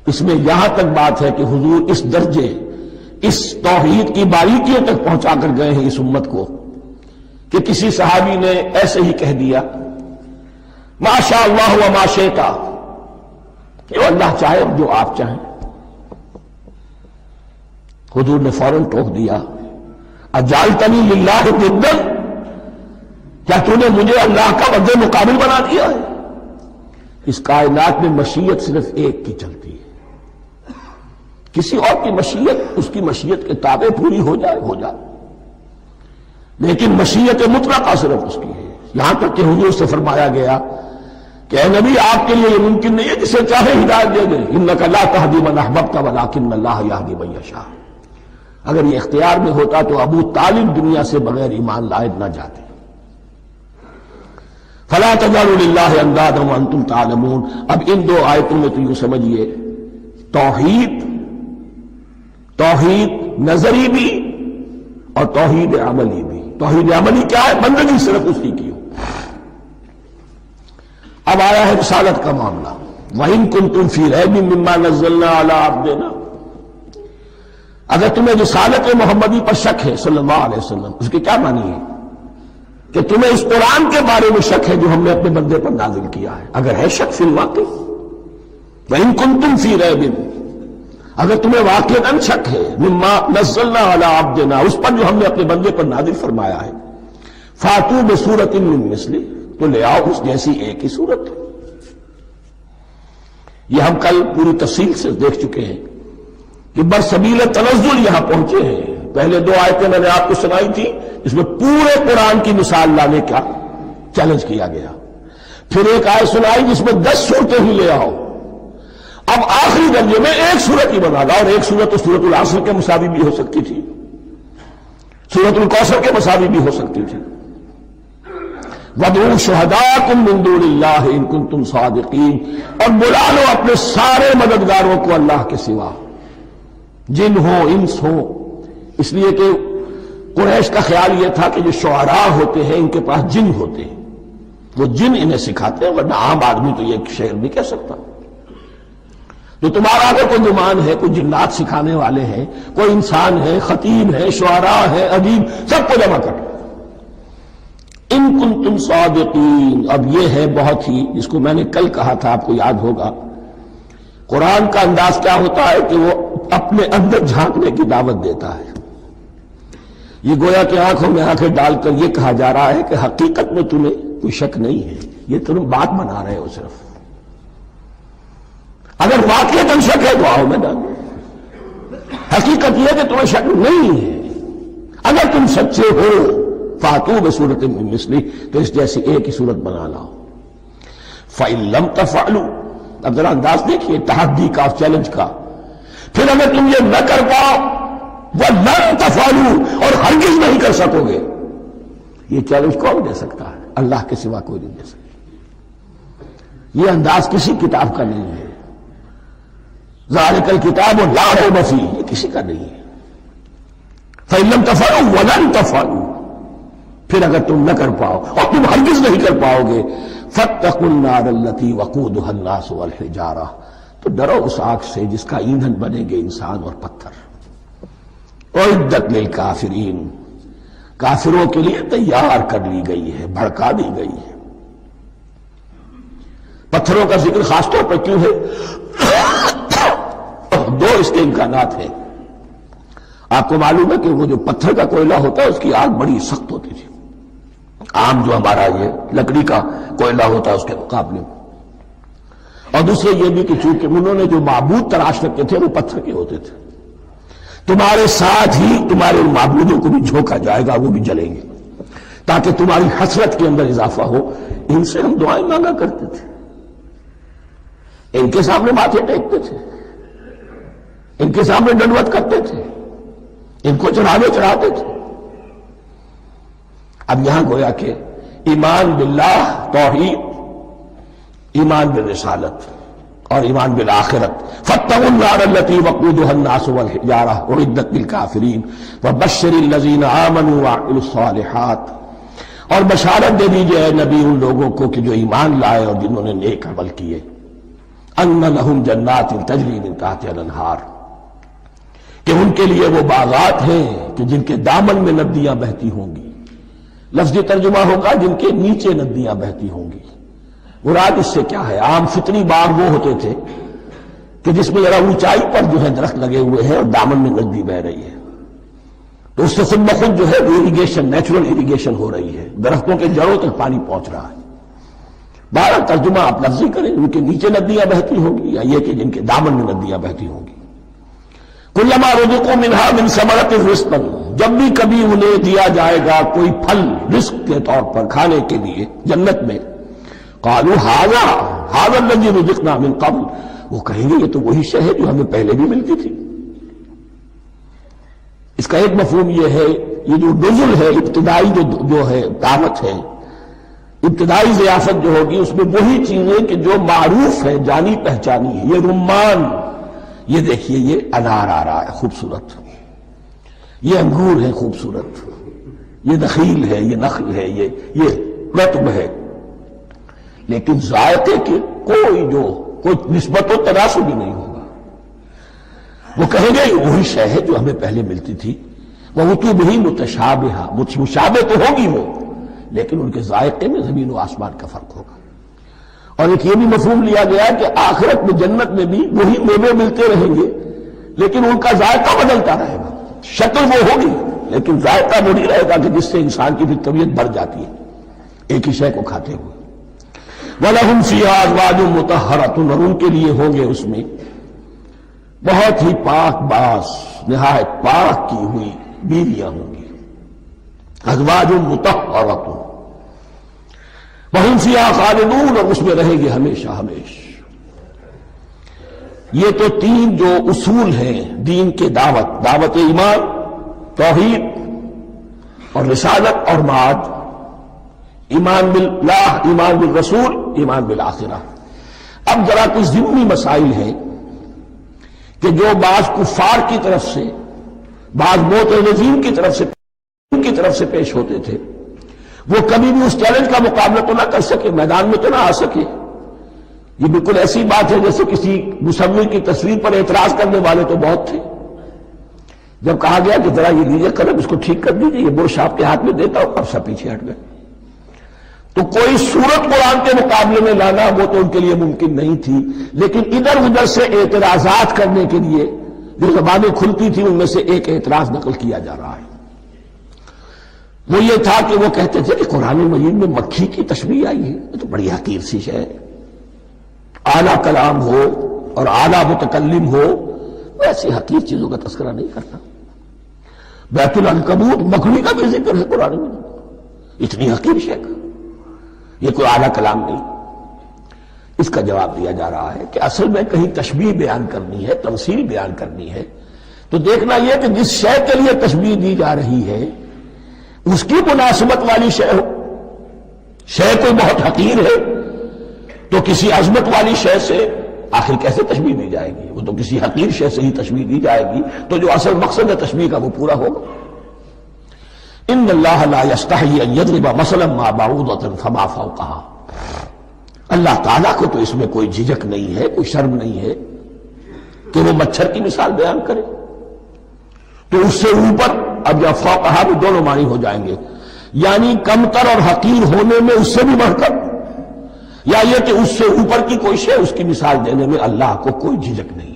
اس میں یہاں تک بات ہے کہ حضور اس درجے، اس توحید کی باریکیوں تک پہنچا کر گئے ہیں اس امت کو کہ کسی صحابی نے ایسے ہی کہہ دیا ما شاء اللہ و ما شئت، کہ اللہ چاہے جو آپ چاہیں۔ حضور نے فوراً ٹوک دیا اجعلتنی للہ ندا، کیا تو نے مجھے اللہ کا مد مقابل بنا دیا ہے؟ اس کائنات میں مشیت صرف ایک کی چلتی ہے، کسی اور کی مشیت اس کی مشیت کے تابع پوری ہو جائے ہو جائے، لیکن مشیت مطلقہ صرف اس کی ہے۔ یہاں تک کہ حضور سے فرمایا گیا کہ اے نبی آپ کے لیے یہ ممکن نہیں ہے جسے چاہے ہدایت دے دے، انک لا تہدی من احببت ولکن اللہ یہدی من یشاء۔ اگر یہ اختیار میں ہوتا تو ابو طالب دنیا سے بغیر ایمان لائے نہ جاتے۔ فلا تجعلوا للہ اندادا وانتم تعلمون۔ اب ان دو آیتوں میں تو یوں سمجھیے توحید نظری بھی اور توحید عملی بھی۔ توحید عملی کیا ہے؟ بندگی صرف اسی کی ہو۔ اب آیا ہے رسالت کا معاملہ، وَإِن كُنتُمْ فِي رَيْبٍ مِّمَّا نَزَّلْنَا عَلَىٰ عَبْدِنَا، اگر تمہیں رسالت محمدی پر شک ہے صلی اللہ علیہ وسلم، اس کے کیا معنی ہے؟ کہ تمہیں اس قرآن کے بارے میں شک ہے جو ہم نے اپنے بندے پر نازل کیا ہے۔ اگر ہے شک فی الواقع، وَإِن كُنتُمْ فِي رَيْبٍ، اگر تمہیں واقعاً شک ہے مما نزلنا علی عبدنا، اس پر جو ہم نے اپنے بندے پر نازل فرمایا ہے، فاتوا بسورۃ من مثلہ، تو لے آؤ اس جیسی ایک ہی صورت۔ یہ ہم کل پوری تفصیل سے دیکھ چکے ہیں کہ برسبیل تنزل یہاں پہنچے ہیں. پہلے 2 آیتیں میں نے آپ کو سنائی تھی، اس میں پورے قرآن کی مثال لانے کا چیلنج کیا گیا. پھر ایک آیت سنائی جس میں 10 صورتیں ہی لے آؤ. اب آخری درجے میں ایک صورت ہی بنا لا، اور ایک صورت تو سورۃ العصر کے مساوی بھی ہو سکتی تھی، سورۃ الکوثر کے مساوی بھی ہو سکتی تھی. وَادْعُوا شُهَدَاءَكُم مِّن دُونِ اللَّهِ إِن كُنتُمْ صَادِقِينَ، اور بلا لو اپنے سارے مددگاروں کو اللہ کے سوا، جن ہو انس ہو. اس لیے کہ قریش کا خیال یہ تھا کہ جو شعراء ہوتے ہیں ان کے پاس جن ہوتے ہیں، وہ جن انہیں سکھاتے ہیں، ورنہ عام آدمی تو یہ شعر نہیں کہہ سکتا. جو تمہارا اگر کوئی نعمان ہے، کوئی جنات سکھانے والے ہیں، کوئی انسان ہے، خطیب ہے، شعراء ہے، ادیب، سب کو جمع کر. ان کنتم صادقین. اب یہ ہے بہت ہی، جس کو میں نے کل کہا تھا، آپ کو یاد ہوگا، قرآن کا انداز کیا ہوتا ہے کہ وہ اپنے اندر جھانکنے کی دعوت دیتا ہے. یہ گویا کہ آنکھوں میں آنکھیں ڈال کر یہ کہا جا رہا ہے کہ حقیقت میں تمہیں کوئی شک نہیں ہے، یہ تم بات بنا رہے ہو صرف. اگر واقعتاً شک ہے تو آؤ میدان. حقیقت یہ کہ تمہیں شک نہیں ہے. اگر تم سچے ہو فاتوا بسورۃ من مثلہ، تو اس جیسی ایک ہی صورت بنا لاؤ. فإن لم تفعلوا، اب ذرا انداز دیکھیے تحدی کا، چیلنج کا. پھر اگر تم یہ نہ کر پاؤ، وَلَن تَفْعَلُوا، اور ہرگز نہیں کر سکو گے. یہ چیلنج کون دے سکتا ہے؟ اللہ کے سوا کوئی نہیں دے سکتا. یہ انداز کسی کتاب کا نہیں ہے. ذَلِكَ الْكِتَابُ لَا رَيْبَ فِيهِ، یہ کسی کا نہیں ہے. فَإِن لَمْ تَفْعَلُوا وَلَن تَفْعَلُوا، پھر اگر تم نہ کر پاؤ اور تم ہرگز نہیں کر پاؤ گے، فَاتَّقُوا النَّارَ الَّتِي وَقُودُهَا النَّاسُ وَالْحِجَارَةُ، تو ڈرو اس آگ سے جس کا ایندھن بنے گے انسان اور پتھر. اعدت للکافرین، کافروں کے لیے تیار کر لی گئی ہے، بھڑکا دی گئی ہے. پتھروں کا ذکر خاص طور پر کیوں ہے؟ 2 اس کے امکانات ہیں. آپ کو معلوم ہے کہ وہ جو پتھر کا کوئلہ ہوتا ہے اس کی آگ بڑی سخت ہوتی تھی، عام جو ہمارا یہ لکڑی کا کوئلہ ہوتا ہے اس کے مقابلے میں. اور دوسرے یہ بھی کہ چونکہ انہوں نے جو معبود تراش رکھتے تھے وہ پتھر کے ہوتے تھے، تمہارے ساتھ ہی تمہارے معبودوں کو بھی جھونکا جائے گا، وہ بھی جلیں گے، تاکہ تمہاری حسرت کے اندر اضافہ ہو. ان سے ہم دعائیں مانگا کرتے تھے، ان کے سامنے ماتھے ٹیکتے تھے، ان کے سامنے ڈنڈوت کرتے تھے، ان کو چڑھاتے تھے. اب یہاں گویا کہ ایمان باللہ، توحید، ایمان بالرسالت اور ایمان بالآخرت. فاتقوا النار التي وقودها الناس والحجارة اعدت للكافرين وبشر الذين آمنوا وعملوا الصالحات، اور بشارت دے دیجئے اے نبی ان لوگوں کو کہ جو ایمان لائے اور جنہوں نے نیک عمل کیے، ان لهم جنات تجری من تحتها الانہار، کہ ان کے لیے وہ باغات ہیں کہ جن کے دامن میں ندیاں بہتی ہوں گی. لفظی ترجمہ ہوگا جن کے نیچے ندیاں بہتی ہوں گی. مراد اس سے کیا ہے؟ عام فطری باغ وہ ہوتے تھے کہ جس میں ذرا اونچائی پر جو ہے درخت لگے ہوئے ہیں اور دامن میں ندی بہ رہی ہے، تو اس سے خود بخود جو ہے ایریگیشن، نیچرل ایریگیشن ہو رہی ہے، درختوں کے جڑوں تک پانی پہنچ رہا ہے. 12 ترجمہ آپ لفظی کریں، ان کے نیچے ندیاں بہتی ہوں گی، یا یہ کہ جن کے دامن میں ندیاں بہتی ہوں گی. کلما رزقوا منها من ثمرۃ رزقا، جب بھی کبھی انہیں دیا جائے گا کوئی پھل رزق کے طور پر کھانے کے لیے جنت میں، قالوا هذا الذي رزقنا من قبل، وہ کہیں گے یہ تو وہی شے ہے جو ہمیں پہلے بھی ملتی تھی. اس کا ایک مفہوم یہ ہے، یہ جو نزل ہے، ابتدائی جو ہے دعوت ہے، ابتدائی ضیافت جو ہوگی اس میں وہی چیزیں کہ جو معروف ہے، جانی پہچانی ہے. یہ رمان، یہ دیکھیے یہ انار آ رہا ہے خوبصورت، یہ انگور ہے خوبصورت، یہ نخیل ہے، یہ نخل ہے، یہ رطب ہے، لیکن ذائقے کی کوئی نسبت و تناسب بھی نہیں ہوگا. وہ کہیں گے وہی شے ہے جو ہمیں پہلے ملتی تھی. وَأُتُوا بِهِ مُتَشَابِهًا، مشابہ تو ہوگی وہ، لیکن ان کے ذائقے میں زمین و آسمان کا فرق ہوگا. اور ایک یہ بھی مفہوم لیا گیا کہ آخرت میں جنت میں بھی وہی میوے ملتے رہیں گے، لیکن ان کا ذائقہ بدلتا رہے گا. شکل وہ ہوگی لیکن ذائقہ وہی رہے گا کہ جس سے انسان کی بھی طبیعت بڑھ جاتی ہے ایک ہی شے کو کھاتے ہوئے. وَلَهُمْ فِيهَا أَزْوَاجٌ مُطَهَّرَةٌ، اور ان کے لیے ہوں گے اس میں بہت ہی پاک باز، نہایت پاک کی ہوئی بیویاں ہوں گی. ازواج مطہرۃ وہم فیہا خالدون، اور اس میں رہیں گے ہمیشہ ہمیشہ. یہ تو تین جو اصول ہیں دین کے دعوت ایمان، توحید اور رسالت اور معاد، ایمان باللہ، ایمان بالرسول، ایمان بالآخرہ. اب ذرا کچھ ضمنی مسائل ہیں کہ جو بعض کفار کی طرف سے، بعض معتزلین کی طرف سے پیش ہوتے تھے، وہ کبھی بھی اس چیلنج کا مقابلہ تو نہ کر سکے، میدان میں تو نہ آ سکے. یہ بالکل ایسی بات ہے جیسے کسی مصور کی تصویر پر اعتراض کرنے والے تو بہت تھے. جب کہا گیا کہ ذرا یہ لیجیے قلم، اس کو ٹھیک کر دیجیے، یہ برش آپ کے ہاتھ میں دیتا ہوں، اب سب پیچھے ہٹ گئے. تو کوئی صورت قرآن کے مقابلے میں لانا وہ تو ان کے لیے ممکن نہیں تھی، لیکن ادھر ادھر سے اعتراضات کرنے کے لیے جو زبانیں کھلتی تھی ان میں سے ایک اعتراض نقل کیا جا رہا ہے. وہ یہ تھا کہ وہ کہتے تھے کہ قرآن مجید میں مکھی کی تشبیہ آئی ہے، یہ تو بڑی حقیر سی شے ہے. اعلیٰ کلام ہو اور اعلیٰ متکلم ہو وہ ایسی حقیر چیزوں کا تذکرہ نہیں کرتا. بیت العنکبوت مکڑی کا بھی ذکر ہے قرآن میں، اتنی حقیر شے کا، یہ کوئی اعلیٰ کلام نہیں. اس کا جواب دیا جا رہا ہے کہ اصل میں کہیں تشبیہ بیان کرنی ہے، تمثیل بیان کرنی ہے، تو دیکھنا یہ کہ جس شے کے لیے تشبیہ دی جا رہی ہے اس کی مناسبت والی شے ہو. شے کوئی بہت حقیر ہے تو کسی عظمت والی شے سے آخر کیسے تشبیہ دی جائے گی؟ وہ تو کسی حقیر شے سے ہی تشبیہ دی جائے گی، تو جو اصل مقصد ہے تشبیہ کا وہ پورا ہوگا. ان اللہ لا یستحیی ان یضرب مثلا ما بعوضۃ فما فوقہا، اللہ تعالیٰ کو تو اس میں کوئی جھجک نہیں ہے، کوئی شرم نہیں ہے کہ وہ مچھر کی مثال بیان کرے. تو اس سے اوپر، اب یا فوقہا بھی دونوں معنی ہو جائیں گے، یعنی کمتر اور حقیر ہونے میں اس سے بھی بڑھ کر، یا یہ کہ اس سے اوپر کی کوئی شے اس کی مثال دینے میں اللہ کو کوئی جھجک نہیں.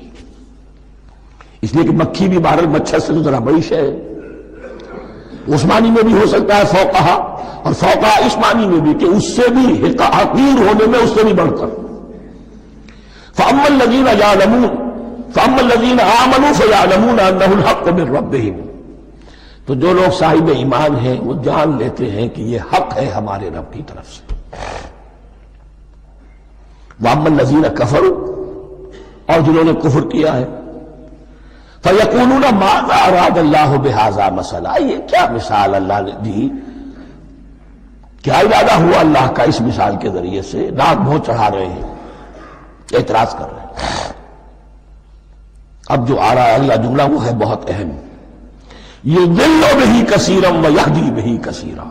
اس لیے کہ مکھی بھی بہرحال مچھر سے تو ذرا بڑی شے ہے. اس معنی میں بھی ہو سکتا ہے فوقہا، اور فوقہا اس معنی میں بھی کہ اس سے بھی حقیر ہونے میں اس سے بھی بڑھ کر. فَأَمَّا الَّذِينَ آمَنُوا فَيَعْلَمُونَ أَنَّهُ الْحَقُّ مِنْ رَبِّهِمْ، تو جو لوگ صاحب ایمان ہیں وہ جان لیتے ہیں کہ یہ حق ہے ہمارے رب کی طرف سے. وَأَمَّا الَّذِينَ كَفَرُوا، اور جنہوں نے کفر کیا ہے، فَيَقُولُونَ مَاذَا أَرَادَ اللَّهُ بِهَذَا مَثَلًا، یہ کیا مثال اللہ نے دی، کیا ارادہ ہوا اللہ کا اس مثال کے ذریعے سے. ناک منہ چڑھا رہے ہیں، اعتراض کر رہے ہیں. اب جو آ رہا ہے اگلا جملہ وہ ہے بہت اہم، یضل بہ کثیرا ویہدی بہ کثیرا،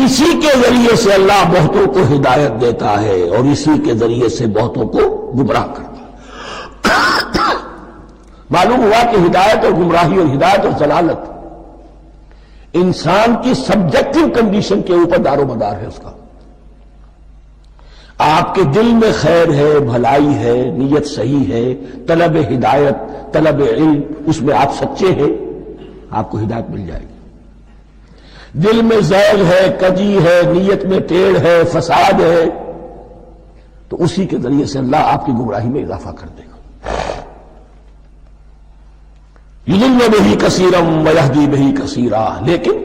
اسی کے ذریعے سے اللہ بہتوں کو ہدایت دیتا ہے اور اسی کے ذریعے سے بہتوں کو گمراہ کرتا ہے. معلوم ہوا کہ ہدایت اور گمراہی اور ہدایت اور ضلالت انسان کی سبجیکٹو کنڈیشن کے اوپر دار و مدار ہے. اس کا آپ کے دل میں خیر ہے، بھلائی ہے، نیت صحیح ہے، طلب ہدایت، طلب علم، اس میں آپ سچے ہیں، آپ کو ہدایت مل جائے گی. دل میں زیغ ہے، کجی ہے، نیت میں ٹیڑھ ہے، فساد ہے، تو اسی کے ذریعے سے اللہ آپ کی گمراہی میں اضافہ کر دے گا. یضل بہ کثیرا ویہدی بہ کثیرا، لیکن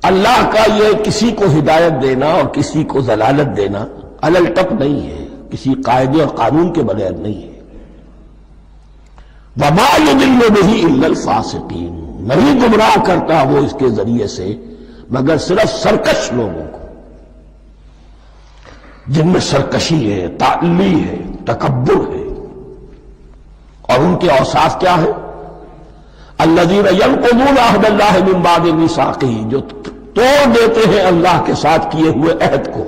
اللہ کا یہ کسی کو ہدایت دینا اور کسی کو ضلالت دینا علل ٹپ نہیں ہے، کسی قاعدے اور قانون کے بغیر نہیں ہے. وما یضل بہ الا الفاسقین، نہیں گمراہ کرتا وہ اس کے ذریعے سے مگر صرف سرکش لوگوں کو، جن میں سرکشی ہے، تعلی ہے، تکبر ہے. اور ان کے اوصاف کیا ہے؟ الذین ینقضون عہد اللہ من بعد میثاقہ، جو توڑ دیتے ہیں اللہ کے ساتھ کیے ہوئے عہد کو.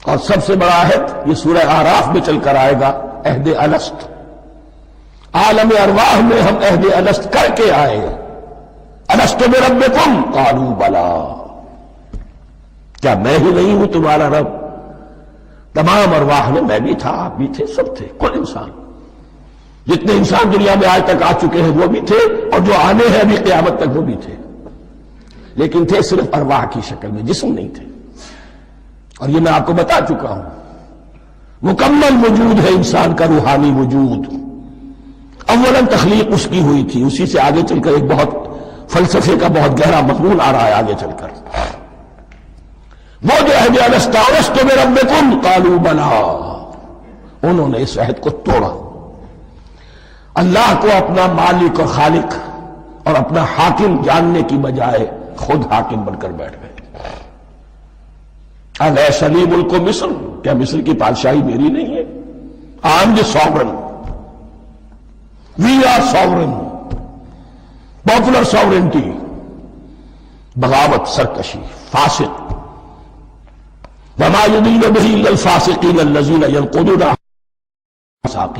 اور سب سے بڑا عہد یہ سورہ اعراف میں چل کر آئے گا، عہد الست. عالم ارواح میں ہم عہد الست کر کے آئے. الست بربکم قالوا بلی، کیا میں ہی نہیں ہوں تمہارا رب؟ تمام ارواح میں، میں بھی تھا، آپ بھی تھے، سب تھے، کل انسان، جتنے انسان دنیا میں آج تک آ چکے ہیں وہ بھی تھے، اور جو آنے ہیں ابھی قیامت تک وہ بھی تھے، لیکن تھے صرف ارواح کی شکل میں، جسم نہیں تھے. اور یہ میں آپ کو بتا چکا ہوں، مکمل وجود ہے انسان کا روحانی وجود. اولاً تخلیق اس کی ہوئی تھی، اسی سے آگے چل کر ایک بہت فلسفے کا بہت گہرا مضمون آ رہا ہے آگے چل کر. وہ جو عہد الست بربکم قالوا بلی، انہوں نے اس عہد کو توڑا، اللہ کو اپنا مالک اور خالق اور اپنا حاکم جاننے کی بجائے خود حاکم بن کر بیٹھ گئے. الیس لی ملک مصر، کیا مصر کی بادشاہی میری نہیں ہے؟ I am the sovereign, we are sovereign, popular sovereignty. بغاوت، سرکشی، فاسق. وما يضل به الا الفاسقين الذين ينقضون الميثاق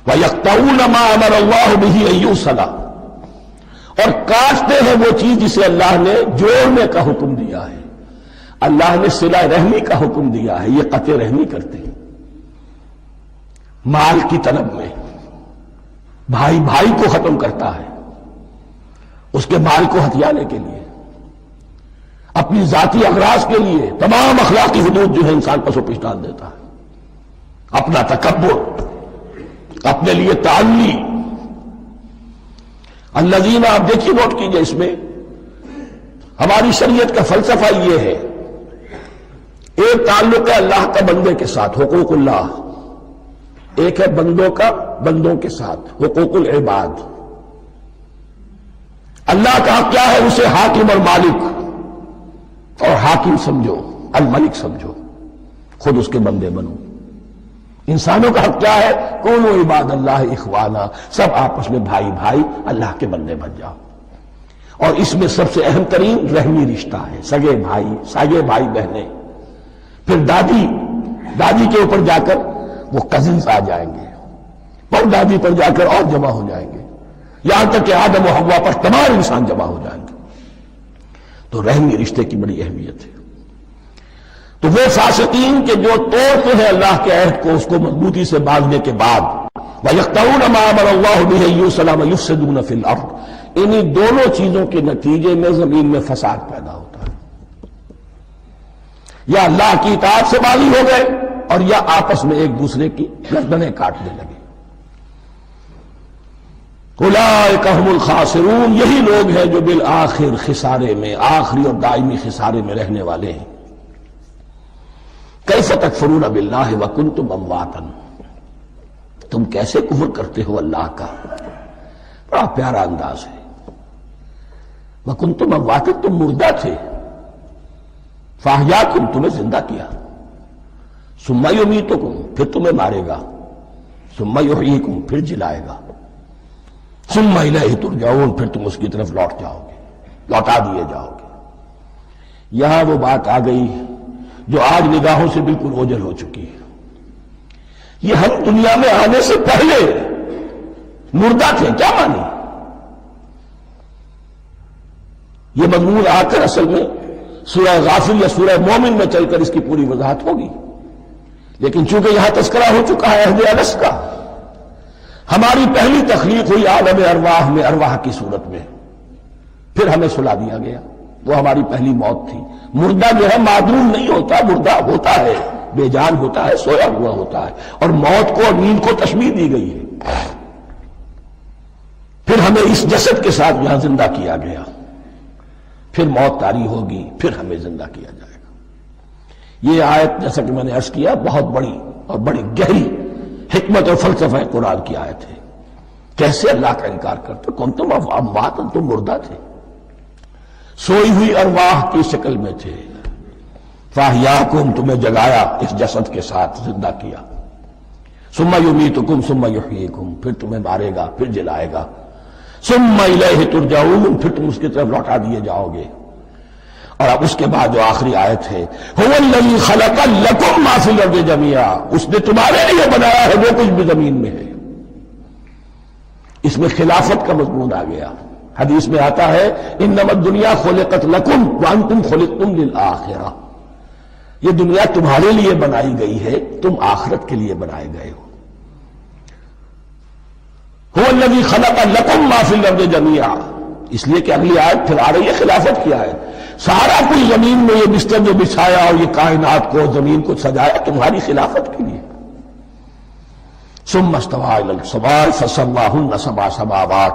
ويقطعون ما امر الله به ان يوصل، اور کاٹتے ہیں وہ چیز جسے اللہ نے جوڑنے کا حکم دیا ہے. اللہ نے صلہ رحمی کا حکم دیا ہے، یہ قطع رحمی کرتے ہیں. مال کی طلب میں بھائی بھائی کو ختم کرتا ہے اس کے مال کو ہتھیانے کے لیے، اپنی ذاتی اغراض کے لیے تمام اخلاقی حدود جو ہے انسان پر سو پیش ڈال دیتا ہے. اپنا تکبر، اپنے لیے تعلی. الذین، آپ دیکھیے نوٹ کیجئے، اس میں ہماری شریعت کا فلسفہ یہ ہے، ایک تعلق ہے اللہ کا بندے کے ساتھ، حقوق اللہ. ایک ہے بندوں کا بندوں کے ساتھ، حقوق العباد. اللہ کا حق کیا ہے؟ اسے حاکم اور مالک، اور حاکم سمجھو، الملک سمجھو، خود اس کے بندے بنو. انسانوں کا حق کیا ہے؟ کونوا عباد اللہ اخوانا، سب آپس میں بھائی بھائی اللہ کے بندے بن جاؤ. اور اس میں سب سے اہم ترین رحمی رشتہ ہے، سگے بھائی، سگے بھائی بہنیں. پھر دادی کے اوپر جا کر وہ کزنز آ جائیں گے، پر دادی پر جا کر اور جمع ہو جائیں گے، یہاں تک کہ آدم و حوا پر تمام انسان جمع ہو جائیں گے. تو رحمی رشتے کی بڑی اہمیت ہے. تو وہ فاسقین کے جو توڑتے ہیں اللہ کے عہد کو، اس کو مضبوطی سے باندھنے کے بعد، وَيَقْطَعُونَ مَا أَمَرَ اللَّهُ بِهِ أَن يُوصَلَ وَيُفْسِدُونَ فِي الْأَرْضِ، انہی دونوں چیزوں کے نتیجے میں زمین میں فساد پیدا ہوتا ہے. یا اللہ کی اطاعت سے باغی ہو گئے، اور یا آپس میں ایک دوسرے کی گردنیں کاٹنے لگے. اولئک ھم الخاسرون، یہی لوگ ہیں جو بالآخر خسارے میں، آخری اور دائمی خسارے میں رہنے والے ہیں. کیف تکفرون باللہ وکنتم امواتا، تم کیسے کفر کرتے ہو اللہ کا. بڑا پیارا انداز ہے. وکنتم امواتا، تم مردہ تھے، فاحیاکم، تمہیں زندہ کیا. ثم یمیتکم، پھر تمہیں مارے گا. ثم یحییکم، پھر جلائے گا. ثم الیہ ترجعون، پھر تم اس کی طرف لوٹ جاؤ گے، لوٹا دیے جاؤ گے. یہاں وہ بات آ گئی جو آج نگاہوں سے بالکل اوجھل ہو چکی ہے. یہ ہم دنیا میں آنے سے پہلے مردہ تھے، کیا مانی؟ یہ مضمون آ کر اصل میں سورہ غافر یا سورہ مومن میں چل کر اس کی پوری وضاحت ہوگی. لیکن چونکہ یہاں تذکرہ ہو چکا ہے عہد الست کا، ہماری پہلی تخلیق ہوئی عالم ارواح میں، ارواح کی صورت میں، پھر ہمیں سلا دیا گیا. وہ ہماری پہلی موت تھی. مردہ جو ہے معدوم نہیں ہوتا، مردہ ہوتا ہے، بے جان ہوتا ہے، سویا ہوا ہوتا ہے. اور موت کو اور نیند کو تشبیہ دی گئی ہے. پھر ہمیں اس جسد کے ساتھ یہاں زندہ کیا گیا. پھر موت طاری ہوگی، پھر ہمیں زندہ کیا جائے گا. یہ آیت جیسا کہ میں نے عرض کیا بہت بڑی اور بڑی گہری حکمت اور فلسفہ قرآن کی آیت ہے. کیسے اللہ کا انکار کرتے؟ کنتم اموات، تم مردہ تھے، سوئی ہوئی ارواح کی شکل میں تھے. فاحیاکم، تمہیں جگایا اس جسد کے ساتھ، زندہ کیا. ثم یمیتکم ثم یحییکم، پھر تمہیں مارے گا، پھر جلائے گا. ثم الیہ ترجعون، پھر تم اس کی طرف لوٹا دیے جاؤ گے. اور اب اس کے بعد جو آخری آیت ہے، هو الذی خلق لکم ما فی الارض جميعا، اس نے تمہارے لیے بنایا ہے جو کچھ بھی زمین میں ہے. اس میں خلافت کا مضمون آ گیا. حدیث میں آتا ہے انما الدنیا خلقت لکم وانتم خلقتم للآخرہ، یہ دنیا تمہارے لیے بنائی گئی ہے، تم آخرت کے لیے بنائے گئے ہو. هو الذی خلق لکم ما فی الارض جميعا، اس لیے کہ اگلی آیت پھر آ رہی ہے خلافت کی آیت. سارا کچھ زمین میں یہ بستر جو بچھایا اور یہ کائنات کو زمین کو سجایا تمہاری خلافت کے لیے. ثم استوى الى السماء فسواهن سبع سماوات،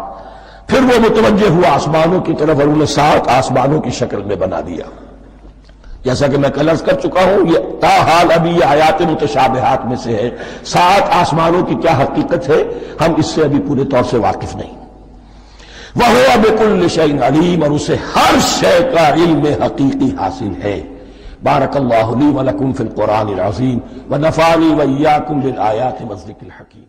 پھر وہ متوجہ ہوا آسمانوں کی طرف اور انہیں 7 آسمانوں کی شکل میں بنا دیا. جیسا کہ میں کل عرض کر چکا ہوں، یہ تاحال ابھی یہ آیات متشابہات میں سے ہے. 7 آسمانوں کی کیا حقیقت ہے ہم اس سے ابھی پورے طور سے واقف نہیں. وَهُوَ بِكُلِّ شَيْءٍ عَلِيمٌ، اور اسے ہر شے کا علم حقیقی حاصل ہے. بارک اللہ لی ولکم فی القرآن العظیم ونفعنی وإیاکم بالآیات والذکر الحکیم.